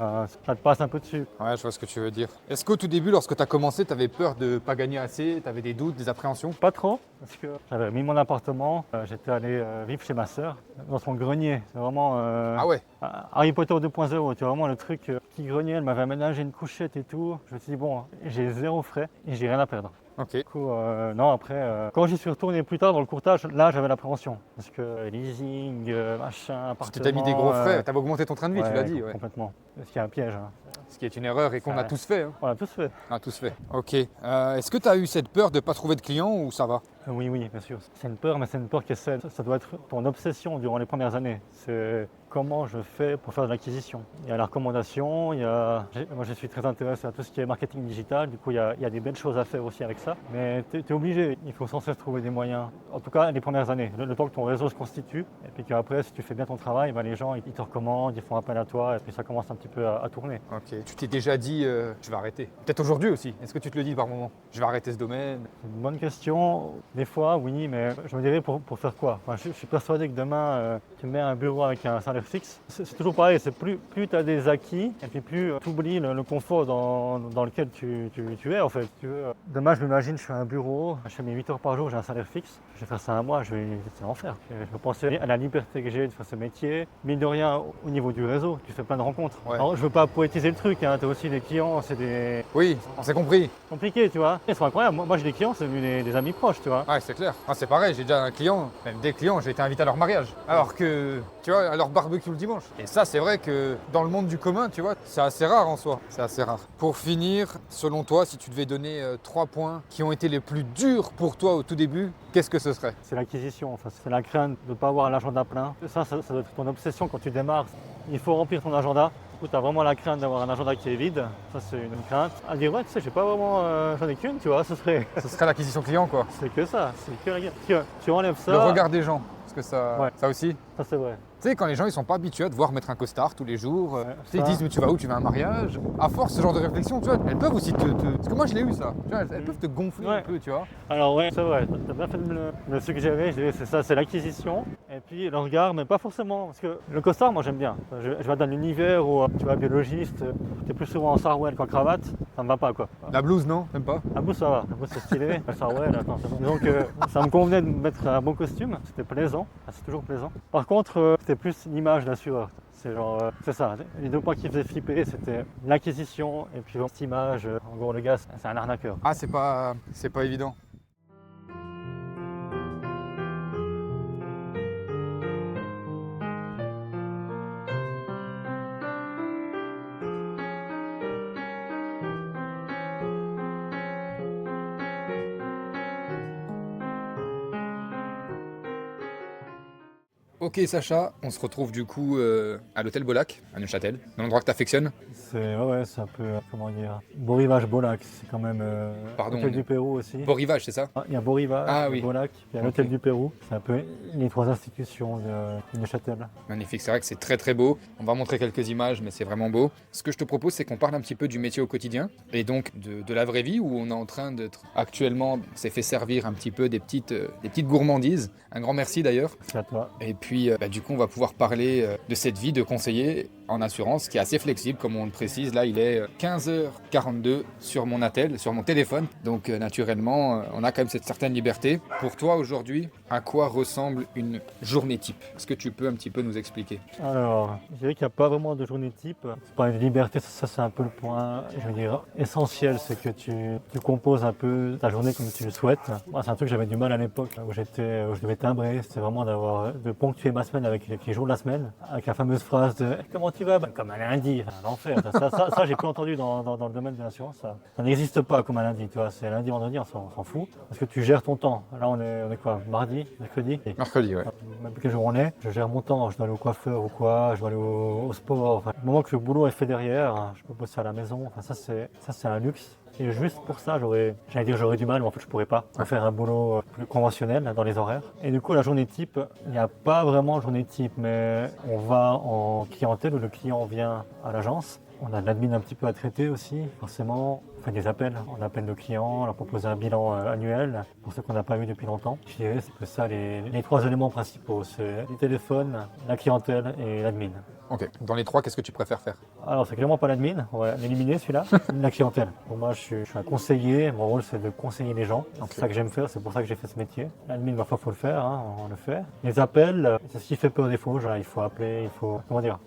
Ça te passe un peu dessus. Ouais, je vois ce que tu veux dire. Est-ce qu'au tout début, lorsque tu as commencé, tu avais peur de ne pas gagner assez? Tu avais des doutes, des appréhensions? Pas trop, parce que j'avais mis mon appartement, j'étais allé vivre chez ma sœur, dans son grenier. C'est vraiment Ah ouais? Harry Potter 2.0, tu vois, vraiment le truc petit grenier, elle m'avait aménagé une couchette et tout. Je me suis dit, bon, j'ai 0 frais et j'ai rien à perdre. Ok. Du coup, non, après, quand j'y suis retourné plus tard dans le courtage, là j'avais l'appréhension. Parce que leasing, machin, appartement. Tu t'es mis des gros frais, tu avais augmenté ton train de vie, tu l'as dit. Ouais. Complètement. Ce qui est un piège. Hein. Ce qui est une erreur et qu'on a tous fait. Hein. On l'a tous fait. On a tous fait. Ok. Est-ce que tu as eu cette peur de ne pas trouver de clients ou ça va? Oui, bien sûr. C'est une peur, mais c'est une peur qui est saine. Ça doit être ton obsession durant les premières années. C'est comment je fais pour faire de l'acquisition. Il y a la recommandation, moi je suis très intéressé à tout ce qui est marketing digital, du coup il y a des belles choses à faire aussi avec ça. Mais tu es obligé, il faut sans cesse trouver des moyens. En tout cas les premières années, le temps que ton réseau se constitue. Et puis qu'après, si tu fais bien ton travail, les gens ils te recommandent, ils font appel à toi et puis ça commence un petit peu à tourner. Ok. Tu t'es déjà dit, je vais arrêter. Peut-être aujourd'hui aussi. Est-ce que tu te le dis par moment? Je vais arrêter ce domaine. C'est une bonne question. Des fois, oui, mais je me dirais pour faire quoi? Je suis persuadé que demain, tu mets un bureau avec un salaire fixe. C'est toujours pareil, c'est plus tu as des acquis et puis plus tu oublies le confort dans lequel tu es en fait. Demain, je m'imagine, je fais un bureau, je fais mes 8 heures par jour, j'ai un salaire fixe. Je vais faire ça un mois, c'est l'enfer. Je vais penser à la liberté que j'ai de faire ce métier. Mine de rien, au niveau du réseau, tu fais plein de rencontres. Ouais. Alors, je veux pas poétiser le truc, hein, tu as aussi des clients, c'est des... Oui, on s'est compris. compliqué, tu vois. Ils sont incroyables. Moi j'ai des clients, c'est devenu des amis proches, tu vois. Ouais, c'est clair. Ah, c'est pareil, j'ai déjà un client, même des clients, j'ai été invité à leur mariage. Alors que, tu vois, à leur barbecue le dimanche. Et ça, c'est vrai que dans le monde du commun, tu vois, c'est assez rare en soi. C'est assez rare. Pour finir, selon toi, si tu devais donner 3 points qui ont été les plus durs pour toi au tout début, qu'est-ce que ce serait? C'est l'acquisition, enfin, c'est la crainte de ne pas avoir l'agenda plein. Ça doit être ton obsession quand tu démarres. Il faut remplir ton agenda. Du coup, tu as vraiment la crainte d'avoir un agenda qui est vide. Ça, c'est une crainte. À dire, ouais, tu sais, j'ai pas vraiment. J'en ai qu'une, tu vois, ce serait l'acquisition client, quoi. c'est que ça. C'est que tu enlèves ça. Le regard des gens. Parce que ça, Ouais. ça aussi. Ça, c'est vrai. Tu sais, quand les gens ils sont pas habitués à te voir mettre un costard tous les jours, tu sais, ils ça. disent mais tu vas où? Tu vas à un mariage? À force, ce genre de réflexion, tu vois, elles peuvent aussi Parce que moi je l'ai eu ça. Tu vois, elles peuvent te gonfler un peu, tu vois. Alors ouais, c'est vrai, tu as bien fait de me le suggérer, je dirais c'est ça, c'est l'acquisition. Et puis le regard, mais pas forcément, parce que le costard, moi j'aime bien. Je vais dans l'univers où tu vois, biologiste, tu es plus souvent en sarwell qu'en cravate, ça me va pas quoi. La blouse, non? Même pas? La blouse ça va, la blouse c'est stylé, le sarwell, attends, c'est bon. Disons que ça me convenait de mettre un bon costume, c'était plaisant, c'est toujours plaisant. Par contre, c'était plus l'image d'assureur. C'est ça, les 2 points qui faisaient flipper, c'était l'acquisition et puis cette image, en gros le gars, c'est un arnaqueur. Ah, c'est pas évident. Ok Sacha, on se retrouve du coup à l'hôtel Bolac, à Neuchâtel, dans l'endroit que tu affectionnes. C'est un peu, comment dire, Beau Rivage Bolac, c'est quand même Pardon, l'hôtel du Pérou aussi. Beau Rivage, c'est ça? Ah, il y a Beau Rivage, Ah il y a oui. Bolac, il y a Ok. l'hôtel du Pérou. C'est un peu les trois institutions de Neuchâtel. Magnifique, c'est vrai que c'est très très beau. On va montrer quelques images, mais c'est vraiment beau. Ce que je te propose, c'est qu'on parle un petit peu du métier au quotidien et donc de la vraie vie où on est en train d'être actuellement, on s'est fait servir un petit peu des petites gourmandises. Un grand merci d'ailleurs. C'est à toi. Et puis, du coup, on va pouvoir parler de cette vie de conseiller en assurance qui est assez flexible, comme on le précise. Là, il est 15h42 sur mon attel, sur mon téléphone. Donc, naturellement, on a quand même cette certaine liberté. Pour toi, aujourd'hui, à quoi ressemble une journée type? Est-ce que tu peux un petit peu nous expliquer? Alors, je dirais qu'il n'y a pas vraiment de journée type. C'est pas une liberté, ça c'est un peu le point, je veux dire, essentiel, c'est que tu composes un peu ta journée comme tu le souhaites. Moi, c'est un truc que j'avais du mal à l'époque, où je devais timbrer, c'était vraiment de ponctuer ma semaine avec les jours de la semaine, avec la fameuse phrase de « Comment tu vas ?» Comme un lundi, enfin, l'enfer. Ça j'ai plus entendu dans le domaine de l'assurance. Ça n'existe pas comme un lundi, tu vois, c'est lundi, vendredi, on s'en fout, parce que tu gères ton temps. Là, on est quoi, mardi, mercredi? Mercredi, ouais. Même quel jour on est, je gère mon temps, je dois aller au coiffeur ou quoi, je dois aller au sport. Enfin, le moment que le boulot est fait derrière, je peux bosser à la maison. Enfin, ça c'est un luxe. Et juste pour ça, j'aurais du mal, mais en fait je pourrais pas faire un boulot plus conventionnel dans les horaires. Et du coup, la journée type, il n'y a pas vraiment de journée type, mais on va en clientèle où le client vient à l'agence. On a de l'admin un petit peu à traiter aussi, forcément. On fait des appels, on appelle nos clients, on leur propose un bilan annuel pour ceux qu'on n'a pas vu depuis longtemps. Je dirais c'est que ça les trois éléments principaux, c'est les téléphones, la clientèle et l'admin. Ok. Dans les trois, qu'est-ce que tu préfères faire? Alors c'est clairement pas l'admin, on va l'éliminer celui-là, la clientèle. Pour moi je suis un conseiller, mon rôle c'est de conseiller les gens, c'est ça que j'aime faire, c'est pour ça que j'ai fait ce métier. L'admin, parfois faut le faire, hein, on le fait. Les appels, c'est ce qui fait peur des fois, genre, il faut appeler,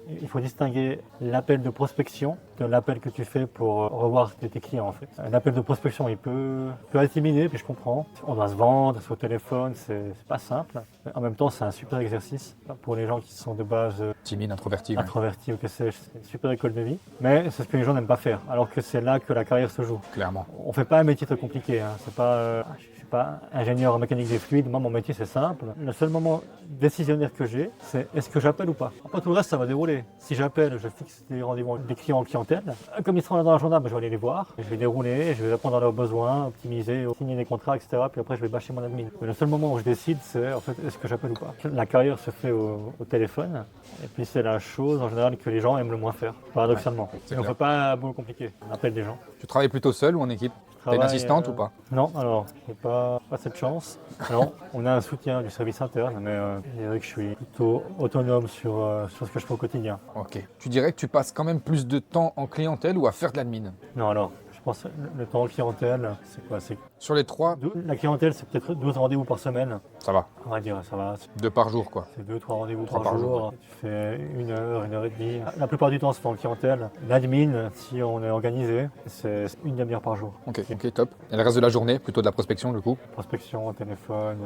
il faut distinguer l'appel de prospection de l'appel que tu fais pour revoir tes clients en fait. Un appel de prospection il peut intimider, puis je comprends. On doit se vendre, c'est au téléphone, c'est pas simple. En même temps c'est un super exercice pour les gens qui sont de base Timide, introverti. Ouais. introverti ou que sais-je, c'est une super école de vie. Mais c'est ce que les gens n'aiment pas faire, alors que c'est là que la carrière se joue. Clairement. On fait pas un métier très compliqué, hein. C'est pas, je suis pas ingénieur en mécanique des fluides, moi mon métier c'est simple. Le seul moment décisionnaire que j'ai, c'est est-ce que j'appelle ou pas. Après tout le reste ça va dérouler. Si j'appelle, je fixe des rendez-vous avec des clients en clientèle. Comme ils seront là dans l'agenda, je vais aller les voir, je vais dérouler, je vais répondre à leurs besoins, optimiser, signer des contrats, etc. Puis après je vais bâcher mon admin. Mais le seul moment où je décide, c'est en fait est-ce que j'appelle ou pas. La carrière se fait au téléphone, et puis c'est la chose en général que les gens aiment le moins faire, paradoxalement. c'est Et on clair. fait pas un boulot compliqué, on appelle des gens. Tu travailles plutôt seul ou en équipe? T'as une assistante ou pas? Non, alors, j'ai pas cette chance. Non, on a un soutien du service interne, mais je dirais que je suis plutôt autonome sur ce que je fais au quotidien. Ok. Tu dirais que tu passes quand même plus de temps en clientèle ou à faire de l'admin? Non, alors, je pense que le temps en clientèle, c'est quoi? Sur les trois, La clientèle, c'est peut-être 12 rendez-vous par semaine. ça va. On va dire, ça va. 2 par jour, quoi. C'est 2-3 rendez-vous Trois par par jour, jour. Tu fais 1 heure, 1 heure et demie. La plupart du temps, c'est en clientèle. L'admin, si on est organisé, c'est une demi-heure par jour. Ok, top. Et le reste de la journée, plutôt de la prospection, du coup. Prospection, téléphone,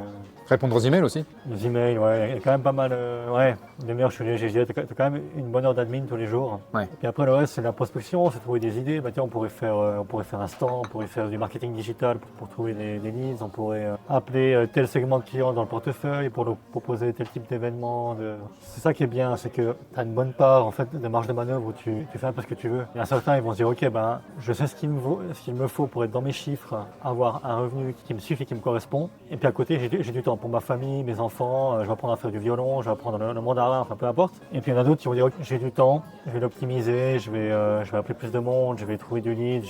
Répondre aux emails aussi? les emails, ouais. Il y a quand même pas mal. Ouais, une demi-heure, je suis léger. T'as quand même une bonne heure d'admin tous les jours. Ouais. Et puis après, le reste, c'est la prospection, c'est trouver des idées. Bah, tiens, on pourrait faire un stand, on pourrait faire du marketing digital pour trouver des leads. On pourrait appeler tel segment de clients dans le portefeuille pour leur proposer tel type d'événement. C'est ça qui est bien, c'est que tu as une bonne part en fait, de marge de manœuvre où tu fais un peu ce que tu veux. Il y a certains, ils vont se dire, ok, ben, je sais ce qu'il me faut pour être dans mes chiffres, avoir un revenu qui me suffit, qui me correspond. Et puis à côté, j'ai du temps pour ma famille, mes enfants, je vais apprendre à faire du violon, je vais apprendre le mandarin, enfin peu importe. Et puis il y en a d'autres qui vont dire, ok, j'ai du temps, je vais l'optimiser, je vais appeler plus de monde, je vais trouver du lead,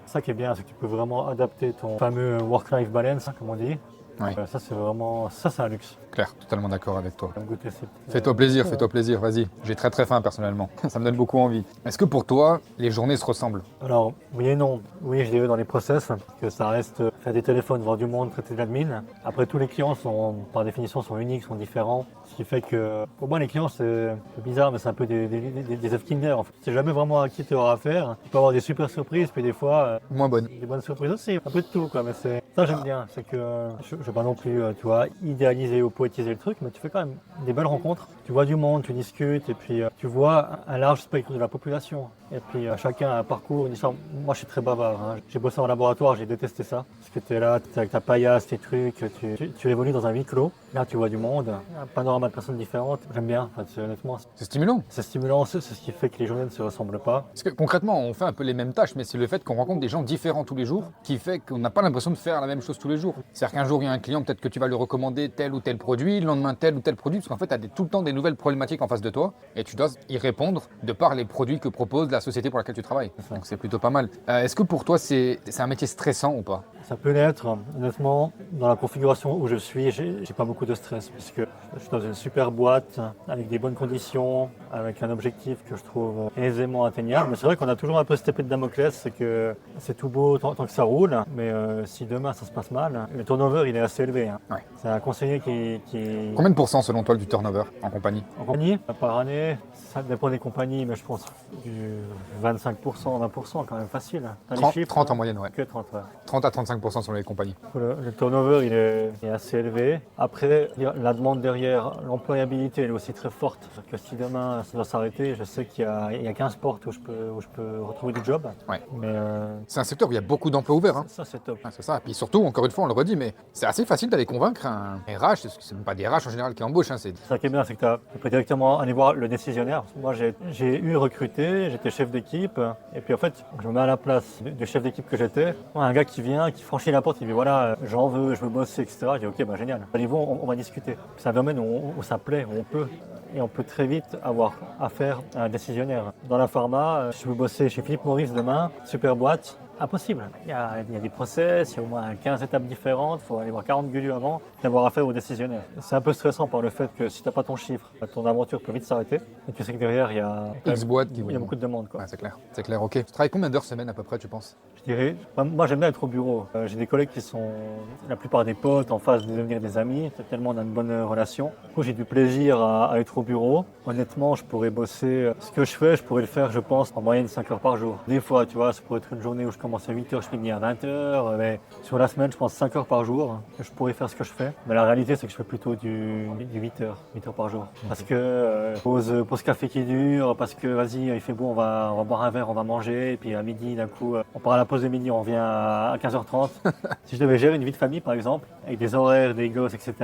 Ça qui est bien, c'est que tu peux vraiment adapter ton fameux work-life balance, comme on dit. Ouais. Ça c'est vraiment, ça c'est un luxe. Claire, totalement d'accord avec toi. Goûter cette- Fais-toi plaisir, vas-y. J'ai très très faim personnellement. Ça me donne beaucoup envie. Est-ce que pour toi, les journées se ressemblent? Alors, oui et non. Oui, je dirais dans les process, que ça reste faire des téléphones, voir du monde, traiter de l'admin. Après, tous les clients par définition, sont uniques, sont différents. Ce qui fait que, pour moi, les clients, c'est bizarre, mais c'est un peu des œufs Kinder. En fait. Tu sais jamais vraiment à qui tu auras affaire. Tu peux avoir des super surprises, puis des fois, Moins bonne. des bonnes surprises aussi. Un peu de tout, quoi. Mais ça, j'aime bien. C'est que je ne vais pas non plus, tu vois, idéaliser ou poétiser le truc, mais tu fais quand même des belles rencontres. Tu vois du monde, tu discutes, et puis tu vois un large spectre de la population. Et puis chacun a un parcours différent. Moi je suis très bavard, hein. J'ai bossé en laboratoire, j'ai détesté ça. Parce que tu es là, tu es avec ta paillasse, tes trucs, tu évolues dans un huis clos. Là tu vois du monde, un panorama de personnes différentes. J'aime bien, honnêtement. C'est stimulant. C'est stimulant, c'est ce qui fait que les journées ne se ressemblent pas. Parce que concrètement, on fait un peu les mêmes tâches, mais c'est le fait qu'on rencontre des gens différents tous les jours qui fait qu'on n'a pas l'impression de faire la même chose tous les jours. C'est-à-dire qu'un jour, il y a un client, peut-être que tu vas lui recommander tel ou tel produit, le lendemain tel ou tel produit, parce qu'en fait, tu as tout le temps des nouvelles problématiques en face de toi et tu dois y répondre de par les produits que propose la société pour laquelle tu travailles. Donc c'est plutôt pas mal. Est-ce que pour toi, c'est un métier stressant ou pas? Ça peut l'être, honnêtement, dans la configuration où je suis, j'ai pas beaucoup de stress parce que je suis dans une super boîte avec des bonnes conditions, avec un objectif que je trouve aisément atteignable. Mais c'est vrai qu'on a toujours un peu cette épée de Damoclès, c'est que c'est tout beau tant que ça roule, mais si demain ça se passe mal, le turnover il est assez élevé. Hein. Ouais. C'est un conseiller qui... Combien de pourcents selon toi du turnover en compagnie? En compagnie, par année, ça dépend des compagnies, mais je pense du 25%, 20% quand même facile. T'as les 30, chiffres, 30 en moyenne, ouais. Que 30, ouais. 30 à 35% selon les compagnies. Le turnover il est assez élevé. Après, la demande derrière, l'employabilité elle est aussi très forte. C'est-à-dire que si demain ça doit s'arrêter, je sais qu'il y a 15 portes où je peux retrouver du job. Ouais. Mais C'est un secteur où il y a beaucoup d'emplois ouverts. Hein. ça c'est top. Ouais, c'est ça. Et puis surtout, encore une fois, on le redit, mais c'est assez facile d'aller convaincre un RH, c'est même pas des RH en général qui embauchent. Hein, c'est... Ça qui est bien, c'est que tu peux directement aller voir le décisionnaire. Moi, j'ai eu recruté, j'étais chef d'équipe, et puis en fait, je me mets à la place du chef d'équipe que j'étais. Un gars qui vient, qui franchit la porte, il dit voilà, j'en veux, je veux bosser, etc. Je dis ok, bah génial. Allez-y, on va discuter. C'est un domaine où ça plaît, où on peut. Et on peut très vite avoir affaire à un décisionnaire. Dans la pharma, je veux bosser chez Philippe Maurice demain, super boîte. Impossible. Il y a des process, il y a au moins 15 étapes différentes, il faut aller voir 40 gulus avant d'avoir affaire aux décisionnaires. C'est un peu stressant par le fait que si tu n'as pas ton chiffre, ton aventure peut vite s'arrêter. Et tu sais que derrière, il y a X boîtes il y a beaucoup de demandes. Quoi. Ouais, c'est clair, ok. Tu travailles combien d'heures semaine à peu près, tu penses? Je dirais, moi j'aime bien être au bureau. J'ai des collègues qui sont la plupart des potes, en phase de devenir des amis, tellement on a une bonne relation. Du coup, j'ai du plaisir à être au bureau. Honnêtement, je pourrais bosser ce que je fais, je pourrais le faire, je pense, en moyenne 5 heures par jour. Des fois, tu vois, ça pourrait être une journée où je commence à 8 heures, je finis à 20 heures. Mais sur la semaine, je pense 5 heures par jour. Je pourrais faire ce que je fais. Mais la réalité, c'est que je fais plutôt du 8 heures par jour. Parce que pause café qui dure, parce que vas-y, il fait beau, on va boire un verre, on va manger. Et puis à midi, d'un coup, on part à la pause de midi, on revient à 15h30. Si je devais gérer une vie de famille, par exemple, avec des horaires, des gosses, etc.,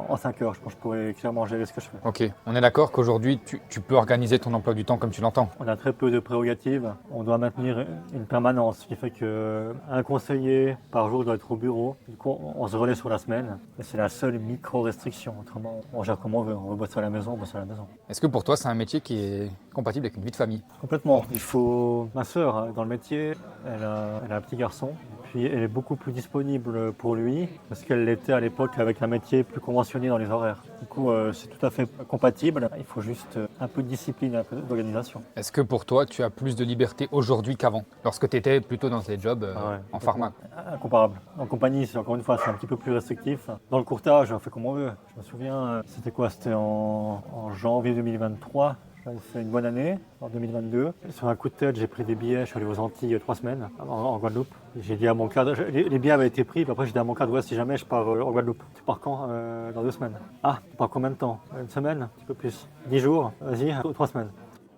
en 5 heures, je pense que je pourrais clairement gérer ce que je fais. Ok, on est d'accord qu'aujourd'hui, tu peux organiser ton emploi du temps comme tu l'entends. On a très peu de prérogatives. On doit maintenir une permanence, ce qui fait qu'un conseiller par jour doit être au bureau. Du coup, on se relaie sur la semaine. Et c'est la seule micro-restriction. Autrement, on gère comme on veut. On veut bosser à la maison, on bosse à la maison. Est-ce que pour toi, c'est un métier qui est compatible avec une vie de famille? Complètement. Il faut... Ma sœur, dans le métier, elle a un petit garçon. Puis elle est beaucoup plus disponible pour lui parce qu'elle l'était à l'époque avec un métier plus conventionné dans les horaires. Du coup, c'est tout à fait compatible. Il faut juste un peu de discipline, un peu d'organisation. Est-ce que pour toi, tu as plus de liberté aujourd'hui qu'avant, lorsque tu étais plutôt dans ces jobs en pharma? Incomparable. En compagnie, c'est encore une fois, c'est un petit peu plus restrictif. Dans le courtage, on fait comme on veut. Je me souviens, c'était quoi? C'était en janvier 2023. J'avais fait une bonne année, en 2022. Sur un coup de tête, j'ai pris des billets, je suis allé aux Antilles 3 semaines, en Guadeloupe. J'ai dit à mon cadre, les billets avaient été pris, puis après j'ai dit à mon cadre, ouais, si jamais je pars en Guadeloupe. Tu pars quand? Dans 2 semaines. Ah, tu pars combien de temps? Une semaine? Un petit peu plus. 10 jours? Vas-y, 3 semaines.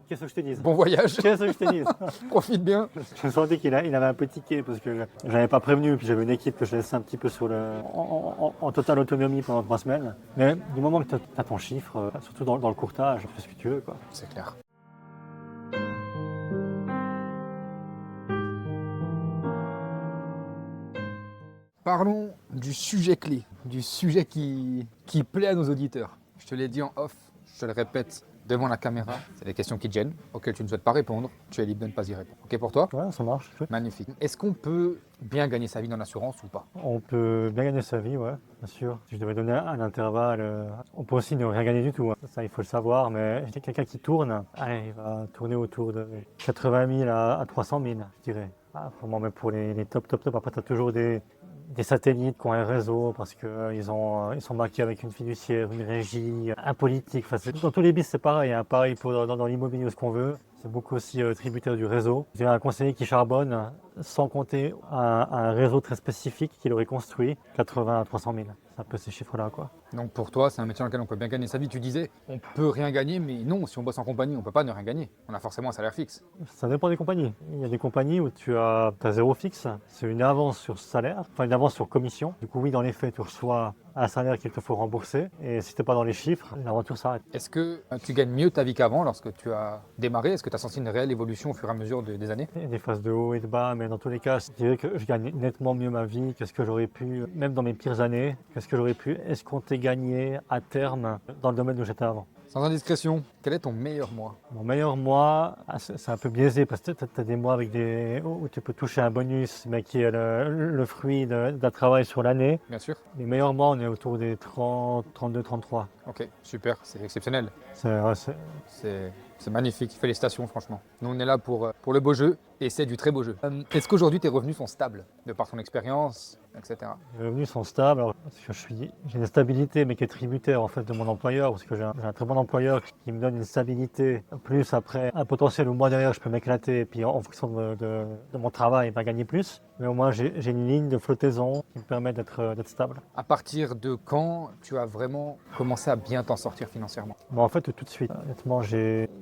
Qu'est-ce que je te dis? Bon voyage. Qu'est-ce que je te dis? Profite bien. Je sentais qu'il avait un peu tiqué parce que je n'avais pas prévenu, puis j'avais une équipe que je laissais un petit peu en totale autonomie pendant 3 semaines. Mais du moment que tu as ton chiffre, surtout dans le courtage, fais ce que tu veux, quoi. C'est clair. Parlons du sujet clé, du sujet qui plaît à nos auditeurs. Je te l'ai dit en off, je te le répète devant la caméra. C'est des questions qui te gênent, auxquelles tu ne souhaites pas répondre. Tu es libre de ne pas y répondre. Ok pour toi? Ouais, ça marche. Magnifique. Est-ce qu'on peut bien gagner sa vie dans l'assurance ou pas? On peut bien gagner sa vie, ouais, bien sûr. Si je devais donner un intervalle, on peut aussi ne rien gagner du tout. Hein. Ça, il faut le savoir, mais quelqu'un qui tourne, allez, il va tourner autour de 80 000 à 300 000, je dirais. Ah, vraiment, mais pour les top. Après, tu as toujours des satellites qui ont un réseau parce qu'ils sont marqués avec une fiduciaire, une régie, un politique. Enfin, dans tous les bis, c'est pareil. Hein. Pareil dans l'immobilier ou ce qu'on veut. C'est beaucoup aussi tributaire du réseau. J'ai un conseiller qui charbonne sans compter un réseau très spécifique qu'il aurait construit, 80 à 300 000. C'est un peu ces chiffres-là, quoi. Donc pour toi, c'est un métier dans lequel on peut bien gagner sa vie. Tu disais, on peut rien gagner, mais non, si on bosse en compagnie, on peut pas ne rien gagner. On a forcément un salaire fixe. Ça dépend des compagnies. Il y a des compagnies où tu as zéro fixe, c'est une avance sur salaire, enfin une avance sur commission. Du coup, oui, dans les faits, tu reçois un salaire qu'il te faut rembourser. Et si tu n'es pas dans les chiffres, l'aventure s'arrête. Est-ce que tu gagnes mieux ta vie qu'avant lorsque tu as démarré? Est-ce que tu as senti une réelle évolution au fur et à mesure des années? Il y a des phases de haut et de bas, mais dans tous les cas, je dirais que je gagne nettement mieux ma vie que ce que j'aurais pu, même dans mes pires années, que ce que j'aurais pu escompter gagner à terme dans le domaine où j'étais avant. Sans indiscrétion, quel est ton meilleur mois? Mon meilleur mois, c'est un peu biaisé parce que tu as des mois où tu peux toucher un bonus, mais qui est le fruit d'un travail sur l'année. Bien sûr. Les meilleurs mois, on est autour des 30, 32, 33. Ok, super, c'est exceptionnel. Ouais, C'est magnifique, félicitations franchement. Nous on est là pour le beau jeu et c'est du très beau jeu. Est-ce qu'aujourd'hui tes revenus sont stables de par ton expérience, etc. Les revenus sont stables, alors, parce que j'ai une stabilité mais qui est tributaire en fait de mon employeur, parce que j'ai un très bon employeur qui me donne une stabilité, plus après un potentiel où moi derrière je peux m'éclater et puis en fonction de mon travail, ben, gagner plus. Mais au moins j'ai une ligne de flottaison qui me permet d'être stable. À partir de quand tu as vraiment commencé à bien t'en sortir financièrement? Bon, en fait tout de suite, honnêtement,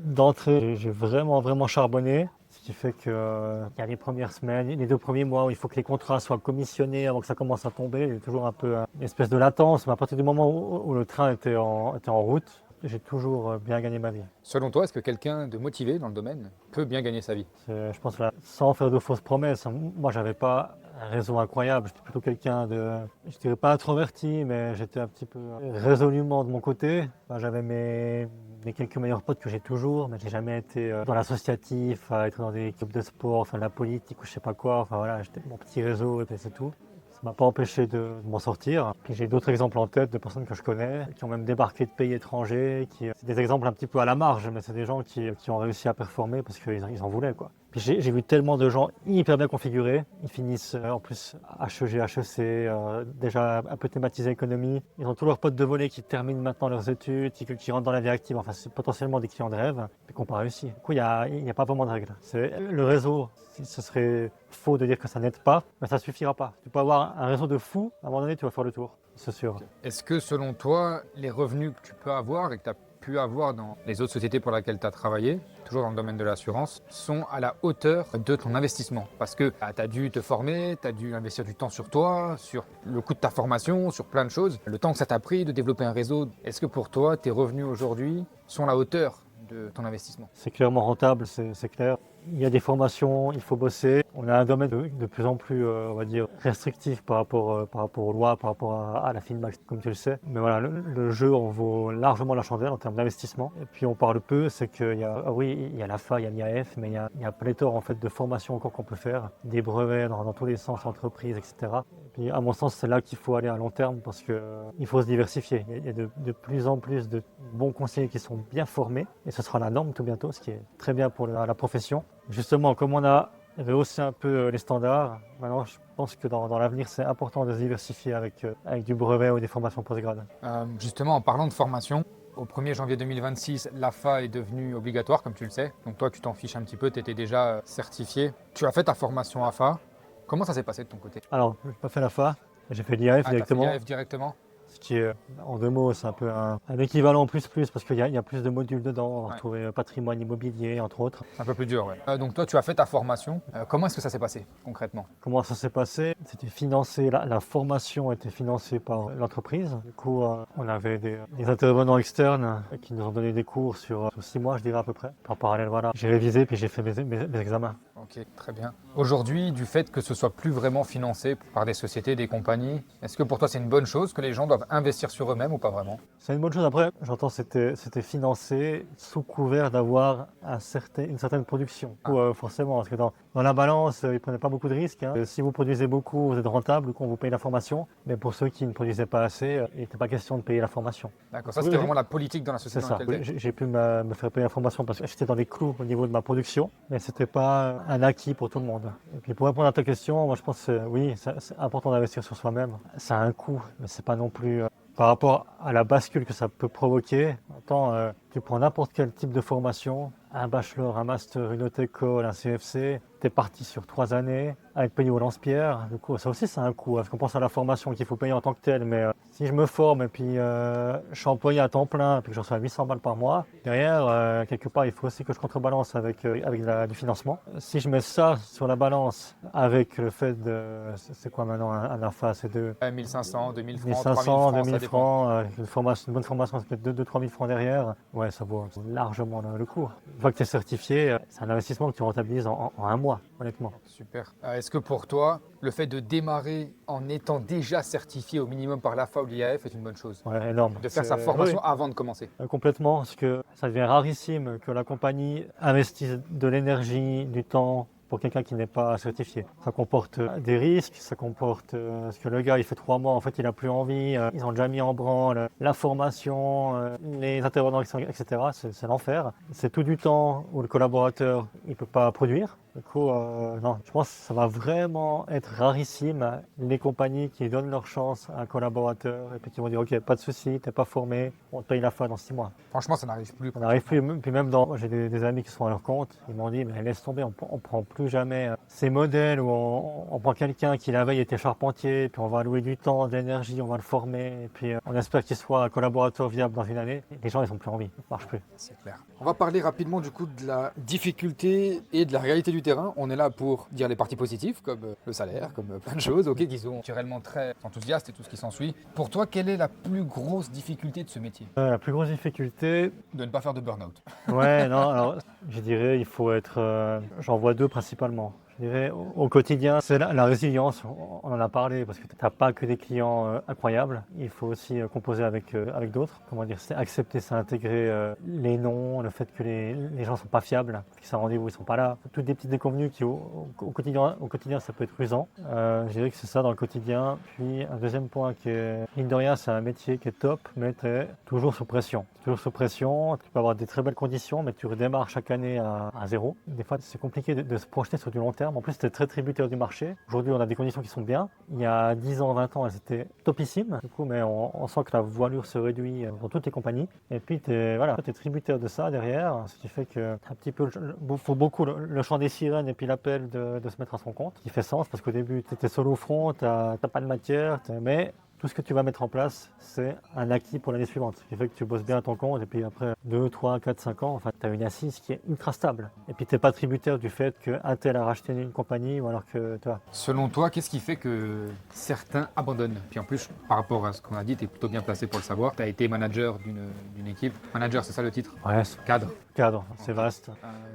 d'entrée j'ai vraiment charbonné. Ce qui fait qu'il y a les premières semaines, les 2 premiers mois où il faut que les contrats soient commissionnés avant que ça commence à tomber. Il y a toujours un peu une espèce de latence, mais à partir du moment où le train était en route, j'ai toujours bien gagné ma vie. Selon toi, est-ce que quelqu'un de motivé dans le domaine peut bien gagner sa vie? Je pense là, sans faire de fausses promesses, moi j'avais pas un réseau incroyable, j'étais plutôt quelqu'un je dirais pas introverti, mais j'étais un petit peu résolument de mon côté. Enfin, j'avais mes quelques meilleurs potes que j'ai toujours, mais j'ai jamais été dans l'associatif, à être dans des clubs de sport, faire de la politique ou je sais pas quoi. Enfin voilà, j'étais mon petit réseau et puis c'est tout. Ça m'a pas empêché de m'en sortir. Puis j'ai d'autres exemples en tête de personnes que je connais, qui ont même débarqué de pays étrangers. C'est des exemples un petit peu à la marge, mais c'est des gens qui ont réussi à performer parce qu'ils en voulaient, quoi. Puis j'ai vu tellement de gens hyper bien configurés. Ils finissent en plus HEG, HEC, déjà un peu thématisé économie. Ils ont tous leurs potes de volley qui terminent maintenant leurs études, qui rentrent dans la vie active. Enfin, c'est potentiellement des clients de rêve, mais qui n'ont pas réussi. Du coup, il n'y a pas vraiment de règle. Le réseau, ce serait faux de dire que ça n'aide pas, mais ça ne suffira pas. Tu peux avoir un réseau de fous, à un moment donné, tu vas faire le tour, c'est sûr. Est-ce que selon toi, les revenus que tu peux avoir et que tu as pu avoir dans les autres sociétés pour lesquelles tu as travaillé, toujours dans le domaine de l'assurance, sont à la hauteur de ton investissement? Parce que tu as dû te former, tu as dû investir du temps sur toi, sur le coût de ta formation, sur plein de choses, le temps que ça t'a pris de développer un réseau. Est-ce que pour toi, tes revenus aujourd'hui sont à la hauteur de ton investissement? C'est clairement rentable, c'est clair. Il y a des formations, il faut bosser. On a un domaine de plus en plus, on va dire, restrictif par rapport aux lois, par rapport à la Finmax, comme tu le sais. Mais voilà, le jeu en vaut largement la chandelle en termes d'investissement. Et puis on parle peu, c'est qu'il y a, oui, il y a l'AFA, il y a l'IAF, mais il y a pléthore en fait de formations encore qu'on peut faire, des brevets dans tous les sens, entreprises, etc. Et puis à mon sens, c'est là qu'il faut aller à long terme parce qu'il faut se diversifier. Il y a de plus en plus de bons conseillers qui sont bien formés et ce sera la norme tout bientôt, ce qui est très bien pour la profession. Justement, comme on a rehaussé un peu les standards, maintenant je pense que dans l'avenir c'est important de se diversifier avec du brevet ou des formations postgrad. Justement, en parlant de formation, au 1er janvier 2026, l'AFA est devenue obligatoire, comme tu le sais. Donc toi, tu t'en fiches un petit peu, tu étais déjà certifié. Tu as fait ta formation AFA. Comment ça s'est passé de ton côté? Alors, je n'ai pas fait l'AFA, j'ai fait l'IAF directement. T'as fait l'IAF directement? Ce qui est, en 2 mots, c'est un peu un équivalent plus, parce qu'il y a plus de modules dedans. On va retrouver patrimoine immobilier, entre autres. C'est un peu plus dur, ouais. Donc toi, tu as fait ta formation. Comment est-ce que ça s'est passé, concrètement? Comment ça s'est passé? C'était financé, la formation était financée par l'entreprise. Du coup, on avait des intervenants externes qui nous ont donné des cours sur 6 mois, je dirais à peu près. En parallèle, voilà. J'ai révisé, puis j'ai fait mes examens. Ok, très bien. Aujourd'hui, du fait que ce soit plus vraiment financé par des sociétés, des compagnies, est-ce que pour toi c'est une bonne chose que les gens doivent investir sur eux-mêmes ou pas vraiment? C'est une bonne chose. Après, j'entends c'était financé sous couvert d'avoir une certaine production. Forcément, parce que dans la balance, ils ne prenaient pas beaucoup de risques. Hein. Si vous produisez beaucoup, vous êtes rentable, on vous paye la formation. Mais pour ceux qui ne produisaient pas assez, il n'était pas question de payer la formation. D'accord, ça c'était vraiment la politique dans la société. C'est ça. J'ai pu me faire payer la formation parce que j'étais dans les clous au niveau de ma production, mais ce n'était pas un acquis pour tout le monde. Et puis pour répondre à ta question, moi je pense que oui, c'est important d'investir sur soi-même. Ça a un coût, mais c'est pas non plus par rapport à la bascule que ça peut provoquer. Attends, tu prends n'importe quel type de formation, un bachelor, un master, une haute école, un CFC, t'es parti sur 3 années, avec payé au lance-pierre. Du coup, ça aussi, c'est un coût. Parce qu'on pense à la formation qu'il faut payer en tant que telle, mais si je me forme et puis je suis employé à temps plein, et puis que je reçois 800 balles par mois, derrière, quelque part, il faut aussi que je contrebalance avec du financement. Si je mets ça sur la balance avec le fait de... C'est quoi maintenant un AFA? C'est de 1500, 2000 francs, 1500, 3000 francs, 2000 ça dépend. francs, une bonne formation, c'est peut-être 2-3 000 francs derrière. Ouais, ça vaut largement le coup. Une fois que tu es certifié, c'est un investissement que tu rentabilises en un mois, honnêtement. Super. Est-ce que pour toi, le fait de démarrer en étant déjà certifié au minimum par l'AFA ou l'IAF est une bonne chose? Ouais, énorme. De faire sa formation avant de commencer? Complètement, parce que ça devient rarissime que la compagnie investisse de l'énergie, du temps pour quelqu'un qui n'est pas certifié. Ça comporte des risques, ça comporte parce que le gars il fait 3 mois, en fait il n'a plus envie, ils ont déjà mis en branle la formation, les intervenants, etc. C'est l'enfer. C'est tout du temps où le collaborateur il peut pas produire. Du coup, non, je pense que ça va vraiment être rarissime les compagnies qui donnent leur chance à un collaborateur et puis qui vont dire ok, pas de souci, t'es pas formé, on te paye la fin dans 6 mois. Franchement, ça n'arrive plus. On n'arrive plus, puis même j'ai des amis qui sont à leur compte, ils m'ont dit mais laisse tomber, on prend plus jamais ces modèles où on prend quelqu'un qui la veille était charpentier, puis on va allouer du temps, de l'énergie, on va le former, et puis on espère qu'il soit un collaborateur viable dans une année. Les gens ils ont plus envie, ça marche plus. C'est clair. On va parler rapidement du coup de la difficulté et de la réalité du terrain. On est là pour dire les parties positives, comme le salaire, comme plein de choses, ok, qui sont naturellement très enthousiastes et tout ce qui s'ensuit. Pour toi, quelle est la plus grosse difficulté de ce métier? La plus grosse difficulté, de ne pas faire de burn-out. Ouais, non, alors je dirais il faut être, j'en vois deux principalement. Je dirais au quotidien, c'est la résilience, on en a parlé, parce que tu n'as pas que des clients incroyables, il faut aussi composer avec d'autres. Comment dire, c'est accepter, c'est intégrer les noms, le fait que les gens ne sont pas fiables, qu'ils sont à rendez-vous, ils ne sont pas là. Toutes des petites déconvenues qui au quotidien ça peut être usant. Je dirais que c'est ça dans le quotidien. Puis un deuxième point qui est, mine de rien, c'est un métier qui est top, mais tu es toujours sous pression. Toujours sous pression, tu peux avoir des très belles conditions, mais tu redémarres chaque année à zéro. Des fois, c'est compliqué de se projeter sur du long terme. En plus, tu es très tributaire du marché. Aujourd'hui, on a des conditions qui sont bien. Il y a 10 ans, 20 ans, elles étaient topissimes. Du coup, mais on sent que la voilure se réduit dans toutes les compagnies. Et puis, tu es tributaire de ça derrière, ce qui fait que un petit peu, faut beaucoup le chant des sirènes et puis l'appel de se mettre à son compte, qui fait sens parce qu'au début, tu étais seul au front, tu n'as pas de matière, mais tout ce que tu vas mettre en place, c'est un acquis pour l'année suivante. Ce qui fait que tu bosses bien à ton compte et puis après 2, 3, 4, 5 ans, enfin, tu as une assise qui est ultra stable. Et puis tu n'es pas tributaire du fait qu'un tel a racheté une compagnie ou alors que toi. Selon toi, qu'est-ce qui fait que certains abandonnent? Puis en plus, par rapport à ce qu'on a dit, tu es plutôt bien placé pour le savoir. Tu as été manager d'une équipe. Manager, c'est ça le titre? Ouais, Cadre. Cadre, c'est vaste.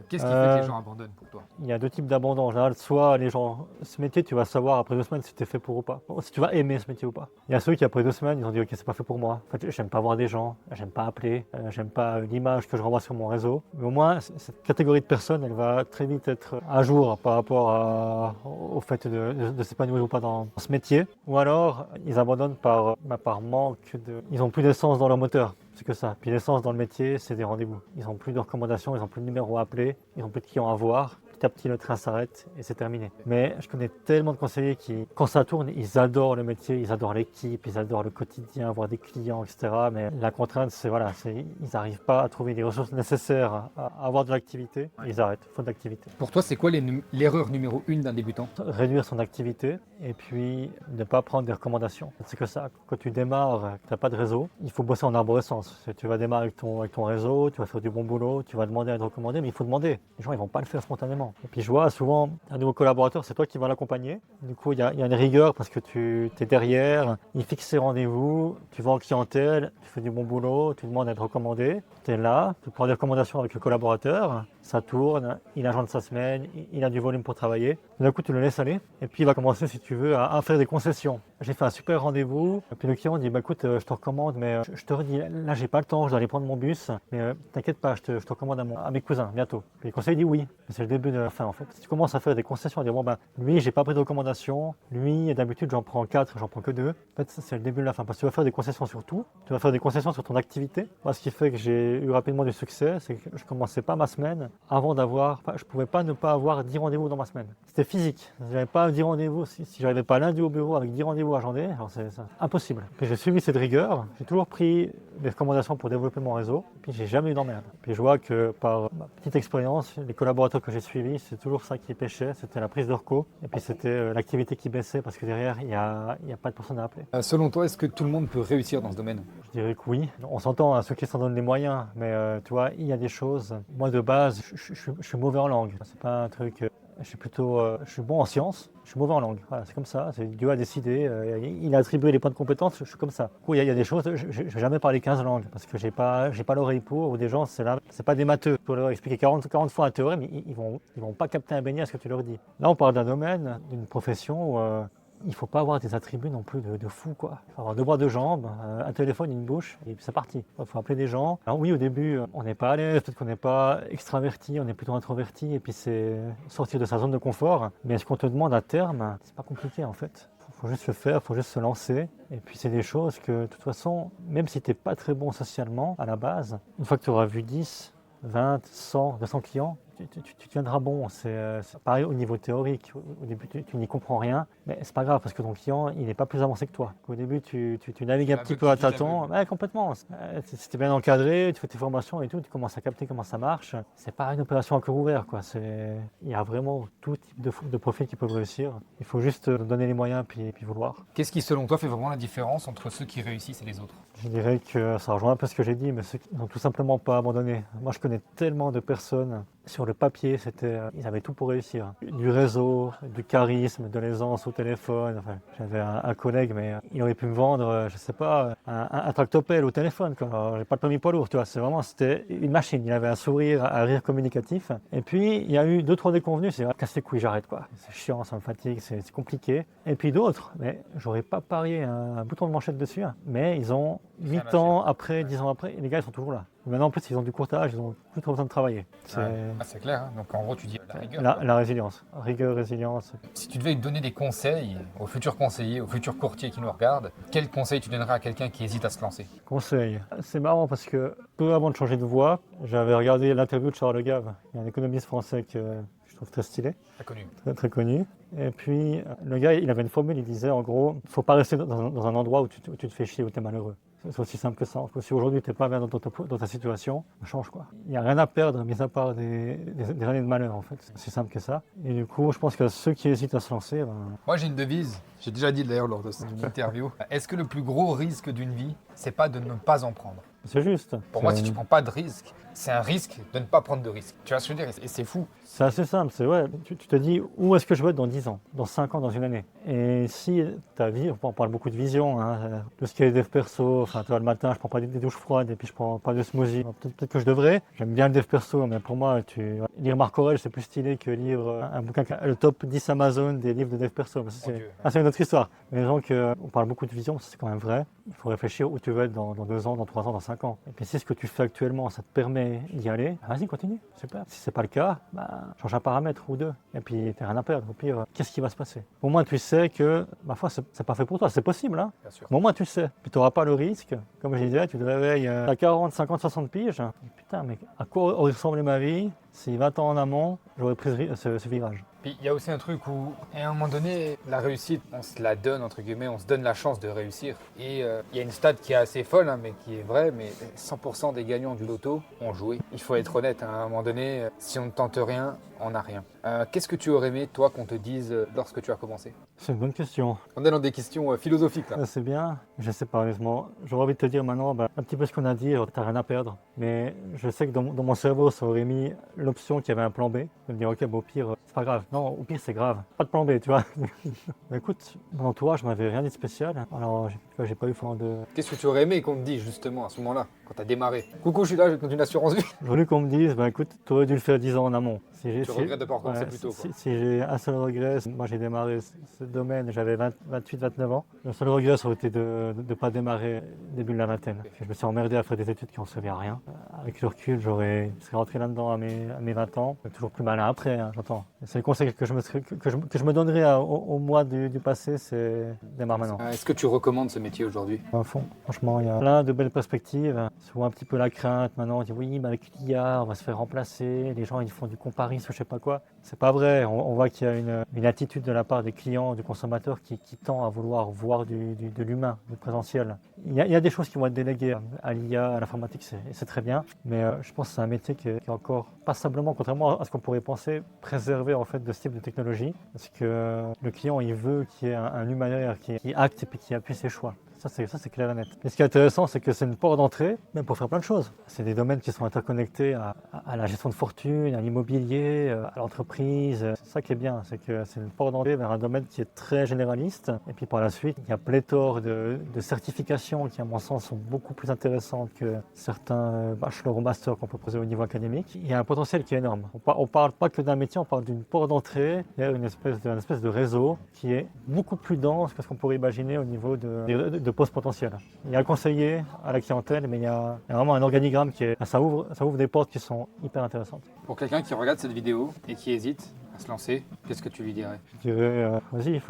Qu'est-ce qui fait que les gens abandonnent pour toi? Il y a deux types d'abandon. En général, soit les gens, ce métier, tu vas savoir après 2 semaines si tu es fait pour ou pas. Si tu vas aimer ce métier ou pas. Il y a ceux qui, après 2 semaines, ils ont dit ok, c'est pas fait pour moi. En fait, j'aime pas voir des gens, j'aime pas appeler, j'aime pas l'image que je renvoie sur mon réseau. Mais au moins, cette catégorie de personnes, elle va très vite être à jour par rapport au fait de s'épanouir ou pas dans ce métier. Ou alors, ils abandonnent par manque de. Ils ont plus d'essence dans leur moteur. C'est que ça. Puis l'essence dans le métier, c'est des rendez-vous. Ils n'ont plus de recommandations, ils n'ont plus de numéros à appeler, ils n'ont plus de clients à voir. Petit à petit, le train s'arrête et c'est terminé. Mais je connais tellement de conseillers qui, quand ça tourne, ils adorent le métier, ils adorent l'équipe, ils adorent le quotidien, voir des clients, etc. Mais la contrainte, ils n'arrivent pas à trouver les ressources nécessaires à avoir de l'activité. Ils arrêtent, faute d'activité. Pour toi, c'est quoi l'erreur numéro 1 d'un débutant? Réduire son activité et puis ne pas prendre des recommandations. C'est que ça. Quand tu démarres, tu n'as pas de réseau, il faut bosser en arborescence. Tu vas démarrer avec ton réseau, tu vas faire du bon boulot, tu vas demander à être recommandé, mais il faut demander. Les gens, ils vont pas le faire spontanément. Et puis je vois souvent un nouveau collaborateur, c'est toi qui vas l'accompagner. Du coup, il y a une rigueur parce que tu es derrière, il fixe ses rendez-vous, tu vas en clientèle, tu fais du bon boulot, tu demandes à être recommandé, tu es là, tu prends des recommandations avec le collaborateur, ça tourne, il agende sa semaine, il a du volume pour travailler. D'un coup, tu le laisses aller et puis il va commencer, si tu veux, à faire des concessions. J'ai fait un super rendez-vous, et puis le client dit bah écoute, je te recommande, mais je te redis, là j'ai pas le temps, je dois aller prendre mon bus, mais t'inquiète pas, je te recommande à mes cousins bientôt. Puis le conseiller dit oui, mais c'est le début de la fin en fait. Si tu commences à faire des concessions, à dire bon bah lui j'ai pas pris de recommandation, lui d'habitude j'en prends 4, j'en prends que 2, en fait c'est le début de la fin parce que tu vas faire des concessions sur tout, tu vas faire des concessions sur ton activité. Moi ce qui fait que j'ai eu rapidement du succès, c'est que je commençais pas ma semaine avant je pouvais pas ne pas avoir 10 rendez-vous dans ma semaine. C'était physique. Je n'avais pas 10 rendez-vous. Si j'arrivais pas lundi au bureau avec 10 rendez-vous agendés, alors c'est impossible. Puis j'ai suivi cette rigueur. J'ai toujours pris des recommandations pour développer mon réseau. Puis j'ai jamais eu d'emmerde. Puis je vois que par ma petite expérience, les collaborateurs que j'ai suivis, c'est toujours ça qui pêchait. C'était la prise de reco. Et puis c'était l'activité qui baissait parce que derrière, il y a pas de personne à appeler. Selon toi, est-ce que tout le monde peut réussir dans ce domaine? Je dirais que oui. On s'entend à ceux qui s'en donnent les moyens, mais tu vois, il y a des choses. Moi, de base, je suis mauvais en langue. C'est pas un truc. Je suis bon en sciences, je suis mauvais en langue. Voilà, c'est comme ça. Dieu a décidé. Il a attribué les points de compétences. Je suis comme ça. Du coup, il y a des choses. Je vais jamais parler 15 langues parce que j'ai pas l'oreille pour. Ou des gens, c'est pas des matheux. Pour leur expliquer 40 fois un théorème, ils vont pas capter un beignet à ce que tu leur dis. Là, on parle d'un domaine, d'une profession où il ne faut pas avoir des attributs non plus de fou, quoi. Il faut avoir 2 bras, 2 jambes, un téléphone, une bouche, et puis c'est parti. Il faut appeler des gens. Alors oui, au début, on n'est pas à l'aise, peut-être qu'on n'est pas extraverti, on est plutôt introverti, et puis c'est sortir de sa zone de confort. Mais ce qu'on te demande à terme, c'est pas compliqué en fait. Il faut juste le faire, il faut juste se lancer. Et puis c'est des choses que, de toute façon, même si tu n'es pas très bon socialement, à la base, une fois que tu auras vu 10, 20, 100, 200 clients, tu deviendras bon. C'est pareil au niveau théorique. Au début, tu n'y comprends rien, mais c'est pas grave parce que ton client, il n'est pas plus avancé que toi. Au début, tu navigues un petit peu à tâtons. Ouais, complètement. Si tu es bien encadré, tu fais tes formations et tout, tu commences à capter comment ça marche. C'est pas une opération à cœur ouvert, quoi. Il y a vraiment tout type de profils qui peuvent réussir. Il faut juste donner les moyens puis vouloir. Qu'est-ce qui, selon toi, fait vraiment la différence entre ceux qui réussissent et les autres? Je dirais que ça rejoint un peu ce que j'ai dit, mais ceux qui n'ont tout simplement pas abandonné. Moi, je connais tellement de personnes. Sur le papier, ils avaient tout pour réussir. Du réseau, du charisme, de l'aisance au téléphone. Enfin, j'avais un collègue, mais il aurait pu me vendre, je sais pas, un tractopelle au téléphone. Alors, j'ai pas de permis poids lourd, tu vois. C'était une machine. Il avait un sourire, un rire communicatif. Et puis, il y a eu 2-3 déconvenus. C'est casse les couilles, j'arrête, quoi. C'est chiant, ça me fatigue, c'est compliqué. Et puis d'autres, mais j'aurais pas parié un bouton de manchette dessus. Mais ils ont 8 ans après, 10 ans après, et les gars, ils sont toujours là. Maintenant, en plus, ils ont du courtage, ils ont plus trop besoin de travailler. C'est clair, hein. Donc en gros, tu dis la rigueur. La résilience. Rigueur, résilience. Si tu devais donner des conseils aux futurs conseillers, aux futurs courtiers qui nous regardent, quels conseils tu donnerais à quelqu'un qui hésite à se lancer? Conseil. C'est marrant parce que peu avant de changer de voie, j'avais regardé l'interview de Charles Le Gave. Il y a un économiste français que je trouve très stylé. Très connu. Très, très connu. Et puis, le gars, il avait une formule, il disait en gros, il ne faut pas rester dans un endroit où tu te fais chier, où tu es malheureux. C'est aussi simple que ça. Si aujourd'hui tu n'es pas bien dans ta situation, change quoi. Il n'y a rien à perdre, mis à part des années de malheur en fait. C'est aussi simple que ça. Et du coup, je pense que ceux qui hésitent à se lancer... Moi j'ai une devise, j'ai déjà dit d'ailleurs lors de cette interview. Est-ce que le plus gros risque d'une vie, c'est pas de ne pas en prendre? C'est juste. Pour moi, si tu ne prends pas de risque, c'est un risque de ne pas prendre de risque. Tu vois ce que je veux dire? Et c'est fou. C'est assez simple, tu te dis où est-ce que je veux être dans 10 ans, dans 5 ans, dans une année. Et si ta vie, on parle beaucoup de vision, hein, tout ce qui est dev perso, enfin tu vois, le matin je prends pas des douches froides et puis je prends pas de smoothie. Peut-être que je devrais, j'aime bien le dev perso, mais pour moi, lire Marc Aurèle c'est plus stylé que lire un bouquin, le top 10 Amazon des livres de dev perso. C'est une autre histoire. Mais donc on parle beaucoup de vision, c'est quand même vrai. Il faut réfléchir où tu veux être dans 2 ans, dans 3 ans, dans 5 ans. Et puis si ce que tu fais actuellement, ça te permet d'y aller, vas-y, continue, super. Si c'est pas le cas, change un paramètre ou 2. Et puis t'as rien à perdre. Au pire, qu'est-ce qui va se passer? Au moins tu sais que, ma foi, c'est pas fait pour toi, c'est possible, hein. Bien sûr. Mais au moins tu sais. Puis tu n'auras pas le risque. Comme je disais, tu te réveilles à 40, 50, 60 piges. Et putain, mais à quoi aurait ressemblé ma vie si 20 ans en amont, j'aurais pris ce virage? Puis il y a aussi un truc où, à un moment donné, la réussite, on se la donne, entre guillemets, on se donne la chance de réussir. Et il y a une stat qui est assez folle, hein, mais qui est vraie, mais 100% des gagnants du loto ont joué. Il faut être honnête, hein, à un moment donné, si on ne tente rien, on n'a rien. Qu'est-ce que tu aurais aimé, toi, qu'on te dise lorsque tu as commencé? C'est une bonne question. On est dans des questions philosophiques, là. C'est bien, je sais pas honnêtement. J'aurais envie de te dire maintenant, un petit peu ce qu'on a dit, t'as rien à perdre. Mais je sais que dans mon cerveau, ça aurait mis l'option qu'il y avait un plan B. De me dire, ok, bon, au pire, c'est pas grave. Non, au pire, c'est grave. Pas de plan B, tu vois. Écoute, mon entourage m'avait rien dit de spécial. Alors, j'ai pas eu vraiment de... Qu'est-ce que tu aurais aimé qu'on te dise, justement, à ce moment-là, quand tu as démarré? Coucou, je suis là, je compte une assurance vie. J'aurais voulu qu'on me dise, écoute, tu aurais dû le faire 10 ans en amont. Tu regrettes de pas recommencer plus tôt, quoi. Si j'ai un seul regret, moi j'ai démarré domaine, j'avais 28-29 ans. Le seul regret, ça aurait été de ne pas démarrer début de la vingtaine. Je me suis emmerdé à faire des études qui n'ont servi à rien. Avec le recul, je serais rentré là-dedans à mes 20 ans. Toujours plus malin après, hein, j'entends. C'est le conseil que je me donnerais au mois du passé, c'est démarre maintenant. Est-ce que tu recommandes ce métier aujourd'hui? À fond, franchement, il y a plein de belles perspectives. Souvent un petit peu la crainte, maintenant on dit oui, mais avec l'IA, on va se faire remplacer, les gens ils font du comparisme, je sais pas quoi. C'est pas vrai, on voit qu'il y a une attitude de la part des clients, du consommateur qui tend à vouloir voir de l'humain, du présentiel. Il y a des choses qui vont être déléguées à l'IA, à l'informatique, c'est très bien, mais je pense que c'est un métier qui est encore passablement, contrairement à ce qu'on pourrait penser, préservé en fait de ce type de technologie, parce que le client il veut qu'il y ait un humain derrière qui acte et puis qui appuie ses choix. Ça, c'est clair et net. Et ce qui est intéressant, c'est que c'est une porte d'entrée, même pour faire plein de choses. C'est des domaines qui sont interconnectés à la gestion de fortune, à l'immobilier, à l'entreprise. C'est ça qui est bien, c'est que c'est une porte d'entrée vers un domaine qui est très généraliste. Et puis par la suite, il y a pléthore de certifications qui, à mon sens, sont beaucoup plus intéressantes que certains bachelors ou masters qu'on peut poser au niveau académique. Il y a un potentiel qui est énorme. On parle pas que d'un métier, on parle d'une porte d'entrée, une espèce de réseau qui est beaucoup plus dense que ce qu'on pourrait imaginer au niveau de postes potentiels. Il y a le conseiller à la clientèle, mais il y a vraiment un organigramme ça ouvre des portes qui sont hyper intéressantes. Pour quelqu'un qui regarde cette vidéo et qui hésite à se lancer, qu'est-ce que tu lui dirais? Je dirais, vas-y,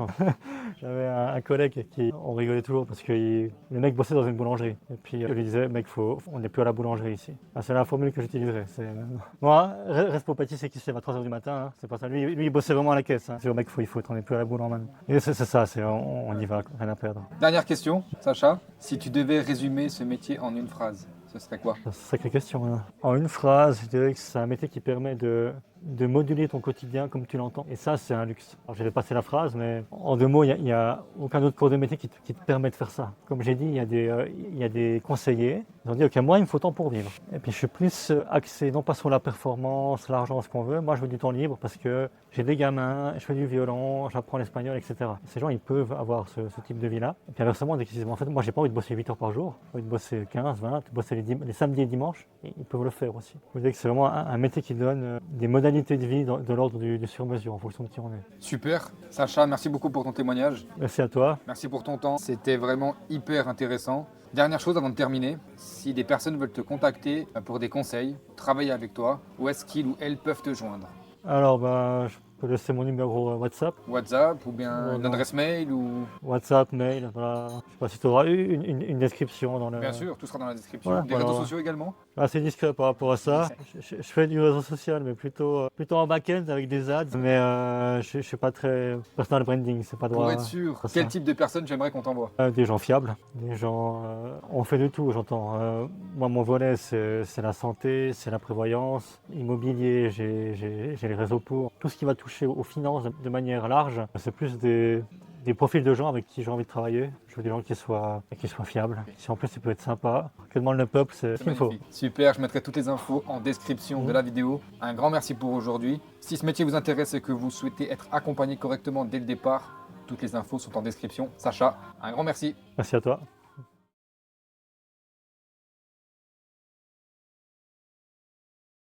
J'avais un collègue on rigolait toujours parce que le mec bossait dans une boulangerie. Et puis je lui disais, mec, on n'est plus à la boulangerie ici. C'est la formule que j'utiliserais. Moi, reste pour pâtisser qui se lève à 3h du matin, hein, c'est pas ça. Lui, il bossait vraiment à la caisse. Hein. C'est au mec, il faut, on n'est plus à la boule en main. Et c'est ça, on y va, rien à perdre. Dernière question, Sacha. Si tu devais résumer ce métier en une phrase, ce serait quoi? C'est une sacrée question. Hein. En une phrase, je dirais que c'est un métier qui permet de moduler ton quotidien comme tu l'entends. Et ça, c'est un luxe. Alors, je vais passer la phrase, mais en 2 mots, il n'y a aucun autre corps de métier qui te permet de faire ça. Comme j'ai dit, il y a des conseillers. Ils ont dit, OK, moi, il me faut temps pour vivre. Et puis, je suis plus axé, non pas sur la performance, l'argent, ce qu'on veut. Moi, je veux du temps libre parce que j'ai des gamins, je fais du violon, j'apprends l'espagnol, etc. Ces gens, ils peuvent avoir ce type de vie-là. Et puis, inversement, dès qu'ils disent, en fait, moi, j'ai pas envie de bosser 8 heures par jour. J'ai envie de bosser 15, 20, bosser les samedis et dimanches. Et ils peuvent le faire aussi. Je veux dire que c'est vraiment un métier qui donne des modalités de vie de l'ordre du sur-mesure en fonction de qui on est. Super. Sacha, merci beaucoup pour ton témoignage. Merci à toi. Merci pour ton temps. C'était vraiment hyper intéressant. Dernière chose avant de terminer, si des personnes veulent te contacter pour des conseils, travailler avec toi, où est-ce qu'ils ou elles peuvent te joindre? Alors, je peux laisser mon numéro WhatsApp. WhatsApp ou bien une adresse mail ou... WhatsApp, mail, voilà. Je ne sais pas si tu auras eu une description dans le... Bien sûr, tout sera dans la description. Voilà, des réseaux sociaux également? Assez discret par rapport à ça. Je fais du réseau social, mais plutôt en back-end avec des ads. Mais je ne suis pas très personal branding, c'est pas droit. Pour être sûr, quel type de personnes j'aimerais qu'on t'envoie? Des gens fiables, des gens... on fait de tout, j'entends. Moi, mon volet, c'est la santé, c'est la prévoyance. Immobilier, j'ai les réseaux pour. Tout ce qui va toucher aux finances de manière large, c'est plus des profils de gens avec qui j'ai envie de travailler. Je veux des gens qui soient fiables. Si en plus, il peut être sympa. Que demande le peuple, c'est ce qu'il me faut. Super, je mettrai toutes les infos en description de la vidéo. Un grand merci pour aujourd'hui. Si ce métier vous intéresse et que vous souhaitez être accompagné correctement dès le départ, toutes les infos sont en description. Sacha, un grand merci. Merci à toi.